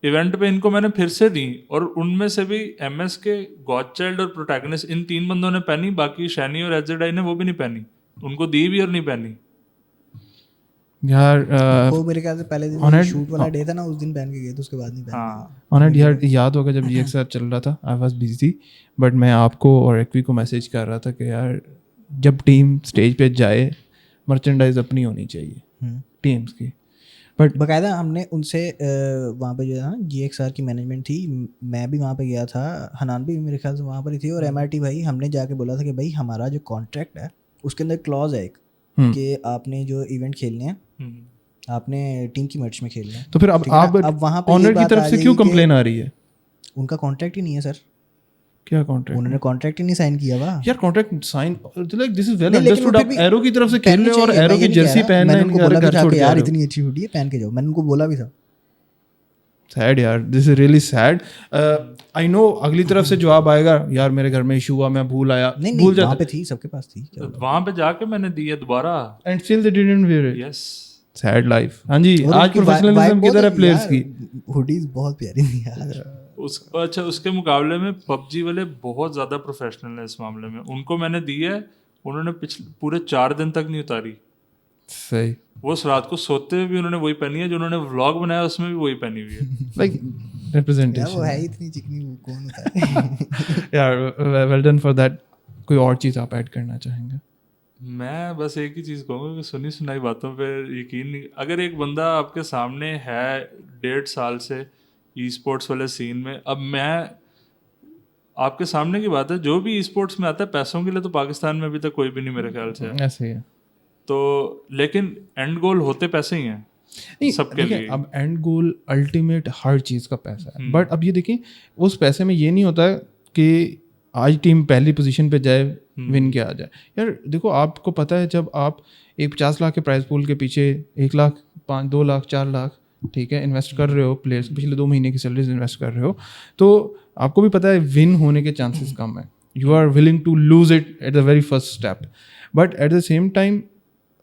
इवेंट पे इनको मैंने फिर से दी, और उनमें से भी एमएस के गॉडचाइल्ड और प्रोटैगनिस्ट, इन 3 बंदों ने पहनी, बाकी शैनी और एफजेडआई ने वो भी नहीं पहनी। उनको दी भी और नहीं पहनी। यार वो मेरे ख्याल से पहले दिन Honest- शूट वाला डे था ना, उस दिन पहन के गए थे, उसके बाद नहीं पहन हाँ, ऑनेट यार, याद होगा जब GXR चल रहा था, आई वाज बिजी, बट मैं आपको और एक्वी को मैसेज कर रहा था कि यार जब टीम स्टेज पे जाए मर्चेंडाइज अपनी होनी चाहिए गए। टीम्स की। बट बकायदा हमने उनसे वहाँ पे जो है ना GXR की मैनेजमेंट थी, मैं भी वहाँ पे गया था, हनान भी मेरे ख्याल से वहाँ पर ही थी, और MRT भाई, हमने जाके बोला था कि भाई हमारा जो कॉन्ट्रैक्ट है उसके अंदर क्लॉज है एक, कि आपने जो इवेंट खेलने हैं आपने टीम की मर्च में खेलना है। तो फिर अब ठीक है ना? आप अब वहाँ पे ये ऑनर की बात तरफ आ से क्यों जाएगी कि कंप्लेन आ रही है? उनका कॉन्ट्रैक्ट ही नहीं है सर, क्या कॉन्ट्रैक्ट? उन्होंने कॉन्ट्रैक्ट ही नहीं साइन किया हुआ। यार contract sign, like this is well नहीं, लेकिन वो अंडरस्टूड। फिर आप भी एरो की तरफ से खेल पहननी रहे हो और चाहिए, एरो मैं की ये नहीं कह जर्सी रहा। पहनना मैंने है, उनको बोला भी घर था छोड़ कि के आ यार रहे हो। इतनी अच्छी हुडी है, पहन के जाओ, मैंने उनको बोला भी था। सैड यार, this is really sad. I know अगली तरफ से जवाब आएगा, यार मेरे घर में इशू हुआ, मैं भूल आया, नहीं भूल नहीं, वहाँ जाता, पे थी, सबके पास थी, क्या हुआ? वहां पे जाके मैंने दी है दोबारा। And still they didn't wear it. Yes. Sad life. हाँ जी, और आज उनकी प्रोफेशनलिज्म वाइब किधर है प्लेयर्स यार, की? हुडीज बहुत प्यारी थी यार। अच्छा, उसके मुकाबले में पबजी वाले बहुत ज़्यादा प्रोफेशनल है इस मामले में। उनको मैंने दी है, उन्होंने पिछले पूरे 4 दिन तक नहीं उतारी। सही। वो उस रात को सोते हुए भी उन्होंने वही पहनी है, जो उन्होंने व्लॉग बनाया उसमें भी वही पहनी हुई है। लाइक यार वो रिप्रेजेंटेशन। है ही इतनी चिकनी, वो कौन होता है? यार वेल डन फॉर दैट। कोई और चीज़ आप ऐड करना चाहेंगे? मैं बस एक ही चीज़ कहूँगा कि सुनी सुनाई बातों पे यकीन नहीं। अगर एक बंदा आपके सामने है 1.5 साल से ई स्पोर्ट्स वाले सीन में, अब मैं आपके सामने की बात है, जो भी ई स्पोर्ट्स में आता है पैसों के लिए, तो पाकिस्तान में अभी तक कोई भी नहीं मेरे ख्याल से है। ऐसे ही है। तो लेकिन एंड गोल होते पैसे ही हैं नहीं, सबके देखिए, लिए। अब एंड गोल अल्टीमेट हर चीज़ का पैसा है, बट अब ये देखिए उस पैसे में ये नहीं होता कि आज टीम पहली पोजीशन पे जाए, विन के आ जाए। यार देखो, आपको पता है जब आप एक 50 लाख के प्राइस पूल के पीछे 1 लाख, 5, 2 लाख, 4 लाख, ठीक है, इन्वेस्ट कर रहे हो, प्लेयर्स पिछले 2 महीने की सैलरीज इन्वेस्ट कर रहे हो, तो आपको भी पता है विन होने के चांसेस कम है। You are willing to lose it at the very first step, but at the same time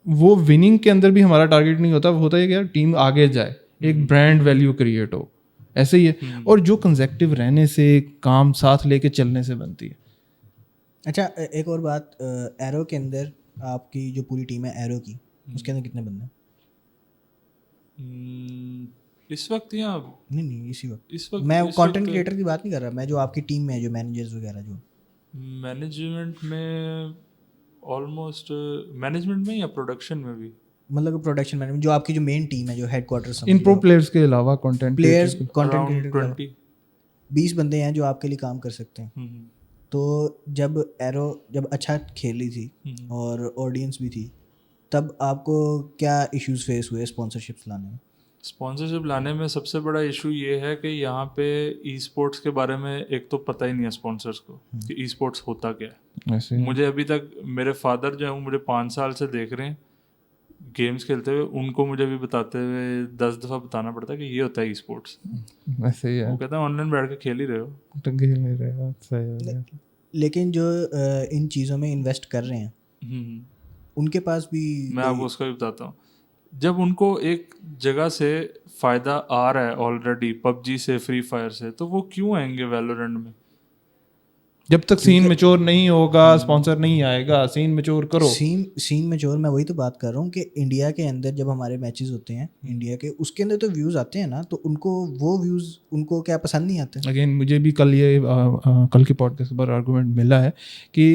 वो विनिंग के अंदर भी हमारा टारगेट नहीं होता, वो होता है कि यार टीम आगे जाए, एक ब्रांड वैल्यू क्रिएट हो, ऐसे ही है। और जो कंसेक्टिव रहने से, काम साथ लेके चलने से बनती है। अच्छा, एक और बात, एरो के अंदर आपकी जो पूरी टीम है एरो की, उसके अंदर कितने बंदे हैं? इस वक्त या नहीं नहीं, इसी वक्त इस वक्त मैं इस कंटेंट वक्त क्रिएटर की बात नहीं कर रहा, मैं जो आपकी टीम में है, जो मैनेजर्स वगैरह जो। मैनेजमेंट में ऑलमोस्ट, मैनेजमेंट में या प्रोडक्शन में भी? मतलब प्रोडक्शन मैनेजमेंट, जो आपकी जो मेन टीम है, जो हेडक्वार्टर इन प्रो प्लेयर्स के अलावा content players, creators content around creator 20। 20 बंदे हैं जो आपके लिए काम कर सकते हैं। तो जब एरो जब अच्छा खेली थी और ऑडियंस भी थी, तब आपको क्या इश्यूज फेस हुए स्पॉन्सरशिप्स लाने में? स्पॉन्सरशिप लाने में सबसे बड़ा इशू ये है कि यहाँ पे ई स्पोर्ट्स के बारे में एक तो पता ही नहीं है स्पॉन्सर्स को कि ई स्पोर्ट्स होता क्या है। ऐसे ही। मुझे अभी तक मेरे फादर जो है वो मुझे 5 साल से देख रहे हैं, गेम्स खेलते हुए उनको मुझे भी बताते हुए 10 दफ़ा बताना पड़ता है कि ये होता है ई स्पोर्ट्स। वैसे ही है, वो कहते हैं ऑनलाइन बैठ के खेल ही रहे हो। तो खेल नहीं रहे, सही हो गया। लेकिन जो इन चीज़ों में इन्वेस्ट कर रहे हैं हम्म, उनके पास भी मैं आपको उसका भी बताता हूँ। जब उनको एक जगह से फ़ायदा आ रहा है ऑलरेडी, पबजी से, फ्री फायर से, तो वो क्यों आएंगे वैलोरेंट में? जब तक सीन मैच्योर नहीं होगा, स्पॉन्सर नहीं आएगा, सीन मैच्योर करो। सीन में जोर, मैं वही तो बात कर रहा हूँ कि इंडिया के अंदर जब हमारे मैचेस होते हैं इंडिया के, उसके अंदर तो व्यूज़ आते हैं ना, तो उनको वो व्यूज़ उनको क्या पसंद नहीं आते? अगेन मुझे भी कल कल के पॉडकास्ट पर आर्गुमेंट मिला है कि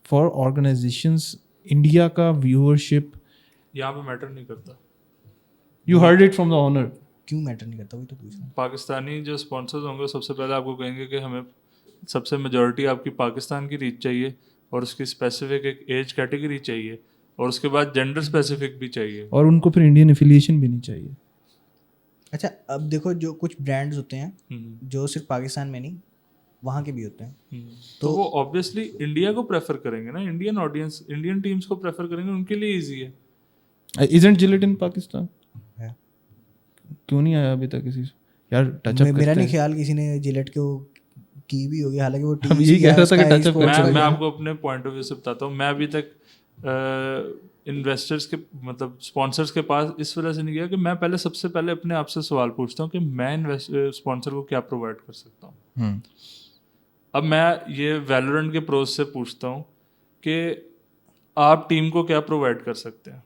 फॉर ऑर्गेनाइजेशंस इंडिया का व्यूअरशिप यहाँ पे मैटर नहीं करता। You heard it from the owner. क्यों मैटर नहीं करता, वही तो पूछ रहा हूँ। पाकिस्तानी जो स्पॉन्सर्स होंगे सबसे पहले आपको कहेंगे कि हमें सबसे मेजॉरिटी आपकी पाकिस्तान की रीच चाहिए, और उसकी स्पेसिफिक एक एज कैटेगरी चाहिए, और उसके बाद जेंडर स्पेसिफिक भी चाहिए। और उनको फिर इंडियन एफिलिएशन भी नहीं चाहिए। अच्छा, अब देखो जो कुछ ब्रांड्स होते हैं हम्म, जो सिर्फ पाकिस्तान में नहीं, वहाँ के भी होते हैं। तो वो ऑब्वियसली इंडिया को प्रेफर करेंगे ना, इंडियन ऑडियंस, इंडियन टीम्स को प्रेफर करेंगे, उनके लिए इजी है। इजंट जिलेट इन पाकिस्तान? है। क्यों नहीं आया अभी तक किसी से? यार टच अप मेरा करते नहीं हैं। ख्याल किसी ने जिलेट को की भी होगी, हालांकि वो अब यही कह रहा था कि touch up मैं आपको अपने पॉइंट ऑफ व्यू से बताता हूँ। मैं अभी तक इन्वेस्टर्स के मतलब स्पॉन्सर्स के पास इस वजह से नहीं गया कि मैं पहले सबसे पहले अपने आप से सवाल पूछता हूँ कि मैं स्पॉन्सर को क्या प्रोवाइड कर सकता हूँ। अब मैं ये वैलोरेंट के प्रोज से पूछता हूँ कि आप टीम को क्या प्रोवाइड कर सकते हैं?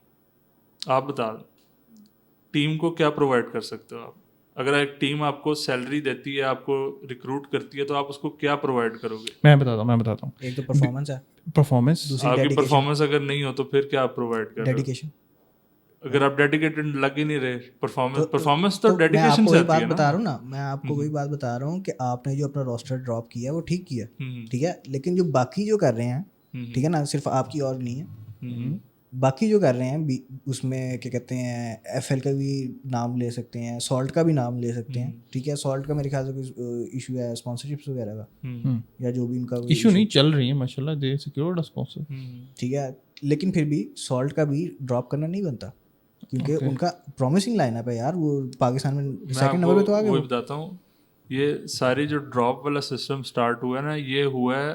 आप बता दो, टीम को क्या प्रोवाइड कर सकते हो आप? अगर एक टीम आपको सैलरी देती है, आपको रिक्रूट करती है, तो आप उसको क्या प्रोवाइड करोगे? मैं बताता हूँ। एक तो परफॉर्मेंस है, परफॉर्मेंस, दूसरी आपकी डेडिकेशन। परफॉर्मेंस अगर नहीं हो तो फिर क्या आप प्रोवाइड कर रहे हो? डेडिकेशन। अगर आप डेडिकेटेड लग ही नहीं रहे, परफॉर्मेंस तो मैं डेडिकेशन आपको से वही आती बात है बता ना। रहा हूँ ना, मैं आपको वही बात बता रहा हूँ कि आपने जो अपना रोस्टर ड्रॉप किया है वो ठीक किया, हम्म, ठीक है, लेकिन जो बाकी जो कर रहे हैं, ठीक है ना, सिर्फ आपकी और नहीं है, हम्म, बाकी जो कर रहे हैं उसमें क्या कहते हैं, एफएल का भी नाम ले सकते हैं, सॉल्ट का भी नाम ले सकते हैं, ठीक है। सॉल्ट का मेरे ख्याल से कोई इशू है स्पॉन्सरशिप्स वगैरह का, या जो भी उनका इशू नहीं चल रही है माशाल्लाह, दे सिक्योर्ड अ स्पॉन्सर, ठीक है, लेकिन फिर भी सॉल्ट का भी ड्रॉप करना नहीं बनता, क्योंकि उनका प्रॉमिसिंग लाइनअप है यार, वो पाकिस्तान में सेकंड नंबर पे तो आ गए। वही बताता हूँ, ये सारी जो ड्रॉप वाला सिस्टम स्टार्ट हुआ है ना, ये हुआ है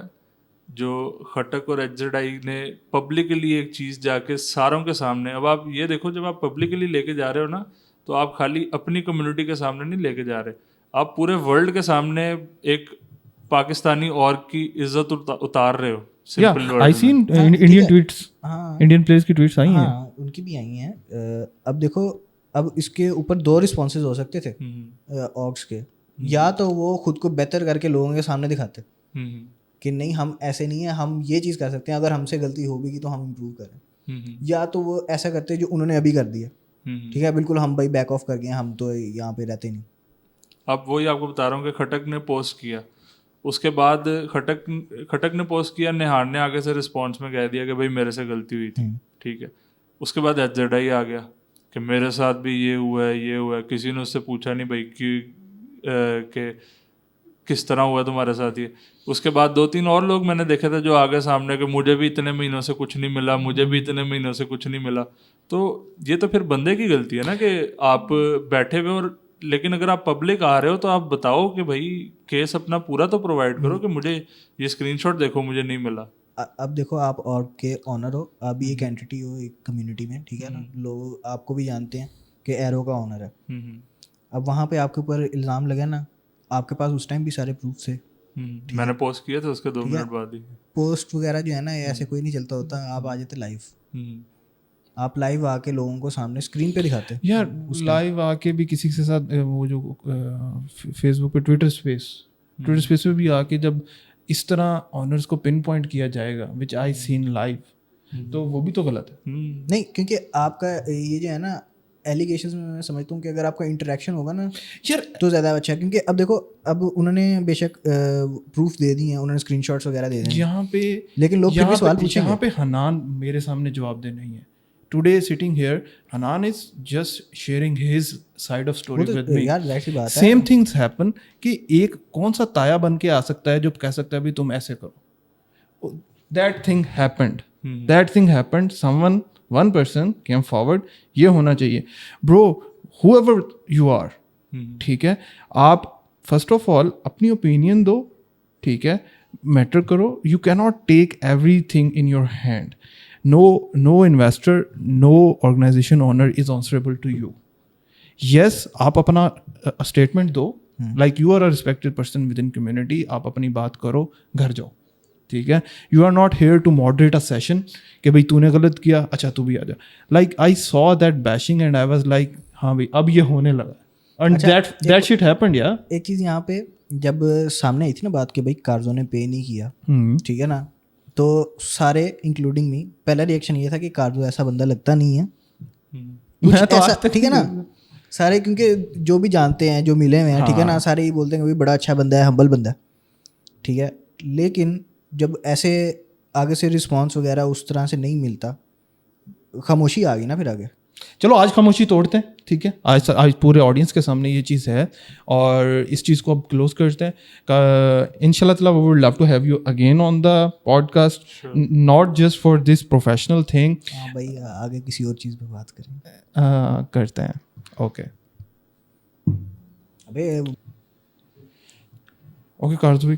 जो खटक और एचजेडआई ने पब्लिकली एक चीज़ जाके सारों के सामने, अब आप ये देखो, जब आप पब्लिकली लेके जा रहे हो ना, तो आप खाली अपनी कम्युनिटी के सामने नहीं लेके जा रहे, आप पूरे वर्ल्ड के सामने एक पाकिस्तानी और की इज्जत उतार रहे हो। Simple I seen Indian tweets, हाँ, इंडियन प्लेयर्स की ट्वीट्स आई हैं। हाँ, उनकी भी आई हैं। अब देखो, अब इसके ऊपर दो रिस्पॉन्सेज हो सकते थे ऑक्स के, या तो वो खुद को बेहतर करके लोगों के सामने दिखाते कि नहीं हम ऐसे नहीं है, हम ये चीज़ कर सकते हैं, अगर हमसे गलती हो भी की तो हम इम्प्रूव करें, या तो वो ऐसा करते जो उन्होंने अभी कर दिया, ठीक है, बिल्कुल हम भाई बैक ऑफ कर गए, हम तो यहाँ पे रहते नहीं। अब वही आपको बता रहा हूँ कि खटक ने पोस्ट किया, उसके बाद खटक ने पोस्ट किया, निहार ने आगे से रिस्पॉन्स में कह दिया कि भाई मेरे से गलती हुई थी, ठीक है। उसके बाद एचजेडआई आ गया कि मेरे साथ भी ये हुआ है, ये हुआ है। किसी ने उससे पूछा नहीं भाई कि किस तरह हुआ तुम्हारे साथ ये। उसके बाद 2-3 और लोग मैंने देखे थे जो आगे सामने कि मुझे भी इतने महीनों से कुछ नहीं मिला, मुझे भी इतने महीनों से कुछ नहीं मिला। तो ये तो फिर बंदे की गलती है ना कि आप बैठे हुए, और लेकिन अगर आप पब्लिक आ रहे हो तो आप बताओ कि भाई केस अपना पूरा तो प्रोवाइड करो कि मुझे ये स्क्रीनशॉट देखो, मुझे नहीं मिला। अब देखो, आप और के ऑनर हो, आप भी एक एंटिटी हो एक कम्युनिटी में, ठीक है ना, लोग आपको भी जानते हैं कि एरो का ऑनर है। अब वहाँ पे आपके ऊपर इल्ज़ाम लगा ना, आपके पास उस टाइम भी सारे प्रूफ थे, मैंने पोस्ट किया था उसके 2 मिनट बाद ही। पोस्ट वगैरह जो है ना, ऐसे कोई नहीं चलता होता, आप आ जाते लाइव, आप लाइव आके लोगों को सामने स्क्रीन पे दिखाते यार, लाइव आके भी किसी के साथ वो जो फेसबुक पे ट्विटर स्पेस पे भी आके जब इस तरह ऑनर्स को पिन पॉइंट किया जाएगा, विच आई सीन लाइव, तो वो भी तो गलत है। नहीं, क्योंकि आपका ये जो है ना एलिगेशंस में, मैं समझता हूँ कि अगर आपका इंटरेक्शन होगा ना यार तो ज़्यादा अच्छा है, क्योंकि अब देखो, अब उन्होंने बेशक प्रूफ दे दिए हैं, उन्होंने स्क्रीनशॉट्स वगैरह दे दिए हैं यहाँ पे, लेकिन लोग फिर भी सवाल पूछेंगे। यहाँ पे हनान मेरे सामने जवाब दे नहीं है। Today sitting here, Hanan is just sharing his side of story with me. यार जाहिर सी बात है, सेम थिंग्स हैपन कि एक कौन सा ताया बन के आ सकता है जो कह सकता है भी तुम ऐसे करो। That thing happened, someone one person came forward, ये होना चाहिए bro, whoever you are, ठीक है, आप फर्स्ट ऑफ ऑल अपनी ओपिनियन दो, ठीक है, मैटर करो, you can not take everything in your hand, no investor, no organisation owner is answerable to you. Yes, आप अपना स्टेटमेंट दो, like you are a respected person with in community, आप अपनी बात करो, घर जाओ, ठीक है. You are not here to moderate a session कि भाई तूने गलत किया, अच्छा तू भी आ जा. Like I saw that bashing and I was like हाँ भाई अब ये होने लगा. And that shit happened. या एक चीज़ यहाँ पे जब सामने आई थी ना बात कि भाई कार्जो ने पे नहीं किया, ठीक है ना, तो सारे इंक्लूडिंग मी, पहला रिएक्शन ये था कि कार्जो ऐसा बंदा लगता नहीं है, मैं तो ऐसा, ठीक है ना, सारे क्योंकि जो भी जानते हैं, जो मिले हुए हैं, ठीक है ना, सारे ही बोलते हैं कि भाई बड़ा अच्छा बंदा है, हम्बल बंदा है, ठीक है. लेकिन जब ऐसे आगे से रिस्पांस वगैरह उस तरह से नहीं मिलता, खामोशी आ गई ना फिर आगे. चलो आज खामोशी तोड़ते हैं, ठीक है, आज पूरे ऑडियंस के सामने ये चीज़ है और इस चीज़ को अब क्लोज करते हैं. इंशाल्लाह ताला we would love to have you again on the podcast, not just for this professional thing. हाँ भाई, आगे किसी और चीज़ पे बात करें, करते हैं. ओके ओके कार्जो,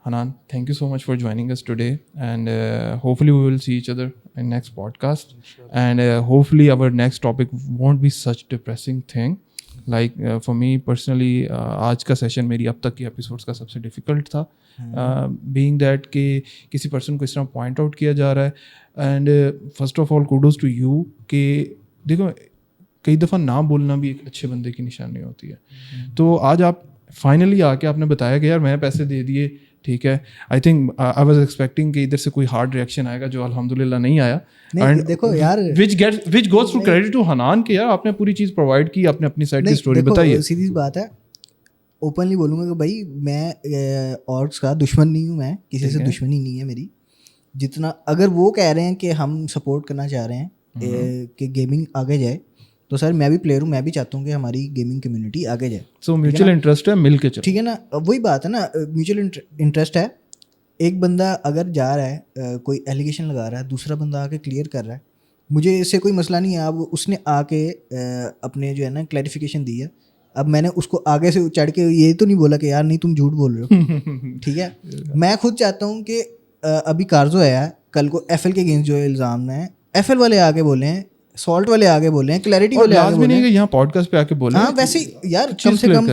Hanan, thank you so much for joining us today, and hopefully we will see each other in next podcast, and hopefully our next topic won't be such depressing thing. Like for me personally, आज का session मेरी अब तक की episodes का सबसे difficult था, being that कि किसी पर्सन को इस तरह पॉइंट आउट किया जा रहा है. And first of all kudos to you कि देखो कई दफ़ा ना बोलना भी एक अच्छे बंदे की निशानी होती है. तो आज आप फाइनली आके आपने बताया कि यार मैं पैसे दे दिए, ठीक है. I think I was expecting कि इधर से कोई हार्ड रिएक्शन आएगा, जो अल्हम्दुलिल्लाह नहीं आया. नहीं, देखो यार, which goes to credit to Hanan कि यार आपने पूरी चीज़ प्रोवाइड की, आपने अपनी साइड की स्टोरी बताई है. सीधी बात है, ओपनली बोलूँगा कि भाई मैं ऑर्ग्स का दुश्मन नहीं हूँ, मैं किसी से दुश्मनी नहीं है मेरी. जितना अगर वो कह रहे हैं कि हम सपोर्ट करना चाह रहे हैं कि गेमिंग आगे जाए, तो सर मैं भी प्लेयर हूँ, मैं भी चाहता हूँ कि हमारी गेमिंग कम्युनिटी आगे जाए. सो म्यूचुअल इंटरेस्ट है, मिल के चलो, ठीक है ना. वही बात है ना, म्यूचुअल इंटरेस्ट है. एक बंदा अगर जा रहा है, कोई एलिगेशन लगा रहा है, दूसरा बंदा आके क्लियर कर रहा है, मुझे इससे कोई मसला नहीं है. अब उसने आके अपने जो है ना क्लैरिफिकेशन दी है, अब मैंने उसको आगे से चढ़ के ये तो नहीं बोला कि यार नहीं तुम झूठ बोल रहे हो. ठीक है, मैं खुद चाहता हूँ कि अभी कार्जो है, कल को एफएल के अगेंस्ट जो इल्ज़ाम है, एफएल वाले आगे बोले हैं, सॉल्ट वाले आगे बोले हैं, क्लैरिटी वाले आगे बोले हैं, यहाँ पॉडकास्ट पे आके बोले. हाँ वैसे यार कम से कम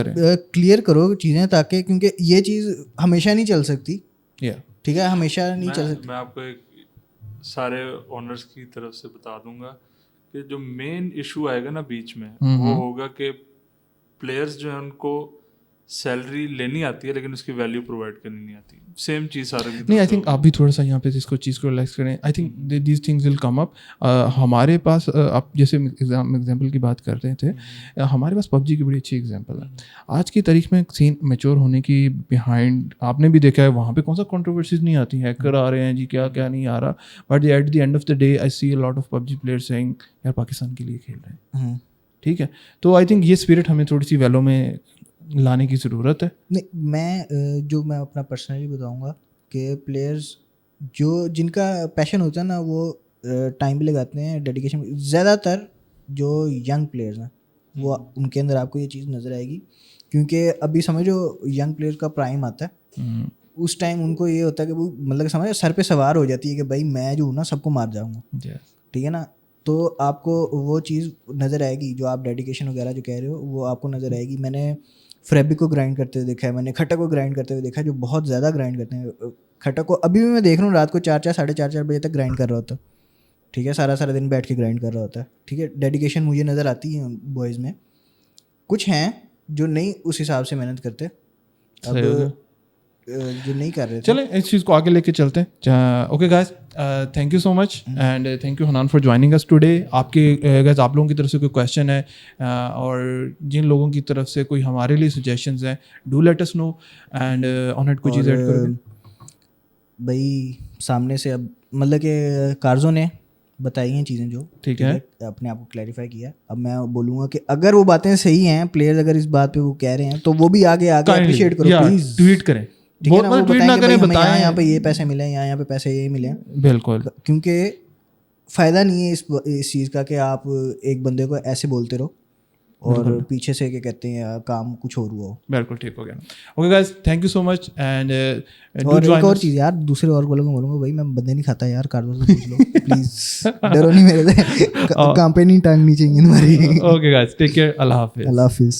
क्लियर करो चीज़ें, ताकि क्योंकि ये चीज़ हमेशा नहीं चल सकती. ठीक है, हमेशा नहीं चल सकती. मैं आपको एक सारे ओनर्स की तरफ से बता दूंगा कि जो मेन इशू आएगा ना बीच में, वो होगा कि प्लेयर्स जो है उनको सैलरी लेनी आती है लेकिन उसकी वैल्यू प्रोवाइड करनी नहीं आती. सेम चीज़ सारे नहीं. आई थिंक आप भी थोड़ा सा यहाँ पे इसको चीज़ को रिलैक्स करें. I think these things will come up. हमारे पास आप जैसे एग्जांपल की बात कर रहे थे, हमारे पास पबजी की बड़ी अच्छी एग्जांपल है. आज की तारीख में सीन मैच्योर होने की बिहाइंड आपने भी देखा है, वहाँ पे कौन सा कंट्रोवर्सीज नहीं आती. हैकर आ रहे हैं जी, क्या क्या नहीं आ रहा, but at the end of the day I see a lot of PUBG players saying यार पाकिस्तान के लिए खेल रहे हैं. ठीक है, तो आई थिंक ये स्पिरिट हमें थोड़ी सी वैल्यू में लाने की ज़रूरत है. नहीं, मैं अपना पर्सनली बताऊंगा कि प्लेयर्स जो जिनका पैशन होता है ना, वो टाइम भी लगाते हैं, डेडिकेशन. ज़्यादातर जो यंग प्लेयर्स हैं वो उनके अंदर आपको ये चीज़ नज़र आएगी, क्योंकि अभी समझो यंग प्लेयर का प्राइम आता है, उस टाइम उनको ये होता है कि वो मतलब समझो सर पे सवार हो जाती है कि भाई मैं जो हूँ ना सबको मार जाऊँगा. ठीक है ना, तो आपको वो चीज़ नज़र आएगी, जो आप डेडिकेशन वगैरह जो कह रहे हो वो आपको नज़र आएगी. मैंने फ्रेबी को ग्राइंड करते हुए देखा है, मैंने खट्टा को ग्राइंड करते हुए देखा है, जो बहुत ज़्यादा ग्राइंड करते हैं. खट्टा को अभी भी मैं देख रहा हूँ रात को 4-4 साढ़े 4 बजे तक ग्राइंड कर रहा होता. ठीक है, सारा दिन बैठ के ग्राइंड कर रहा होता है. ठीक है, डेडिकेशन मुझे नज़र आती है बॉयज़ में. कुछ हैं जो नहीं उस हिसाब से मेहनत करते, अब जो नहीं कर रहे थे. चलें इस चीज़ को आगे लेके चलते हैं. Okay guys, thank you so much and thank you Hanan for joining us today. आपके गाइस आप लोगों की तरफ से कोई क्वेश्चन है और जिन लोगों की तरफ से कोई हमारे लिए सजेशंस हैं, do let us know and on it कोई चीज़ ऐड करोगे भाई. सामने से अब मतलब कि कार्जो ने बताई हैं चीज़ें जो ठीक है, अपने आप को क्लैरिफाई किया. अब मैं बोलूँगा कि अगर वो बातें सही हैं, प्लेयर्स अगर इस बात पे वो कह रहे हैं, तो वो भी आगे अप्रिशिएट करो प्लीज़, ट्वीट करें. ठीक है ना, वो ट्वीट ना करें, बताएं यहाँ पे ये पैसे मिले, यहाँ पे पैसे ये मिले. बिल्कुल, क्योंकि फ़ायदा नहीं है इस चीज़ का कि आप एक बंदे को ऐसे बोलते रहो और बिल्कुल। पीछे से क्या कहते हैं काम कुछ और हुआ हो। बिल्कुल ठीक हो गया। Okay guys, thank you so much and do और एक जॉइन और चीज़ यार, दूसरे और को बोलूँगा भाई मैं बंदे नहीं खाता यार, कार्डो से पूछ लो प्लीज़, डरो नहीं मेरे से, काम पे नहीं टांगनी चाहिए तुम्हारी। ओके गाइस, टेक केयर, अल्लाह हाफिज़। अल्लाह हाफिज़।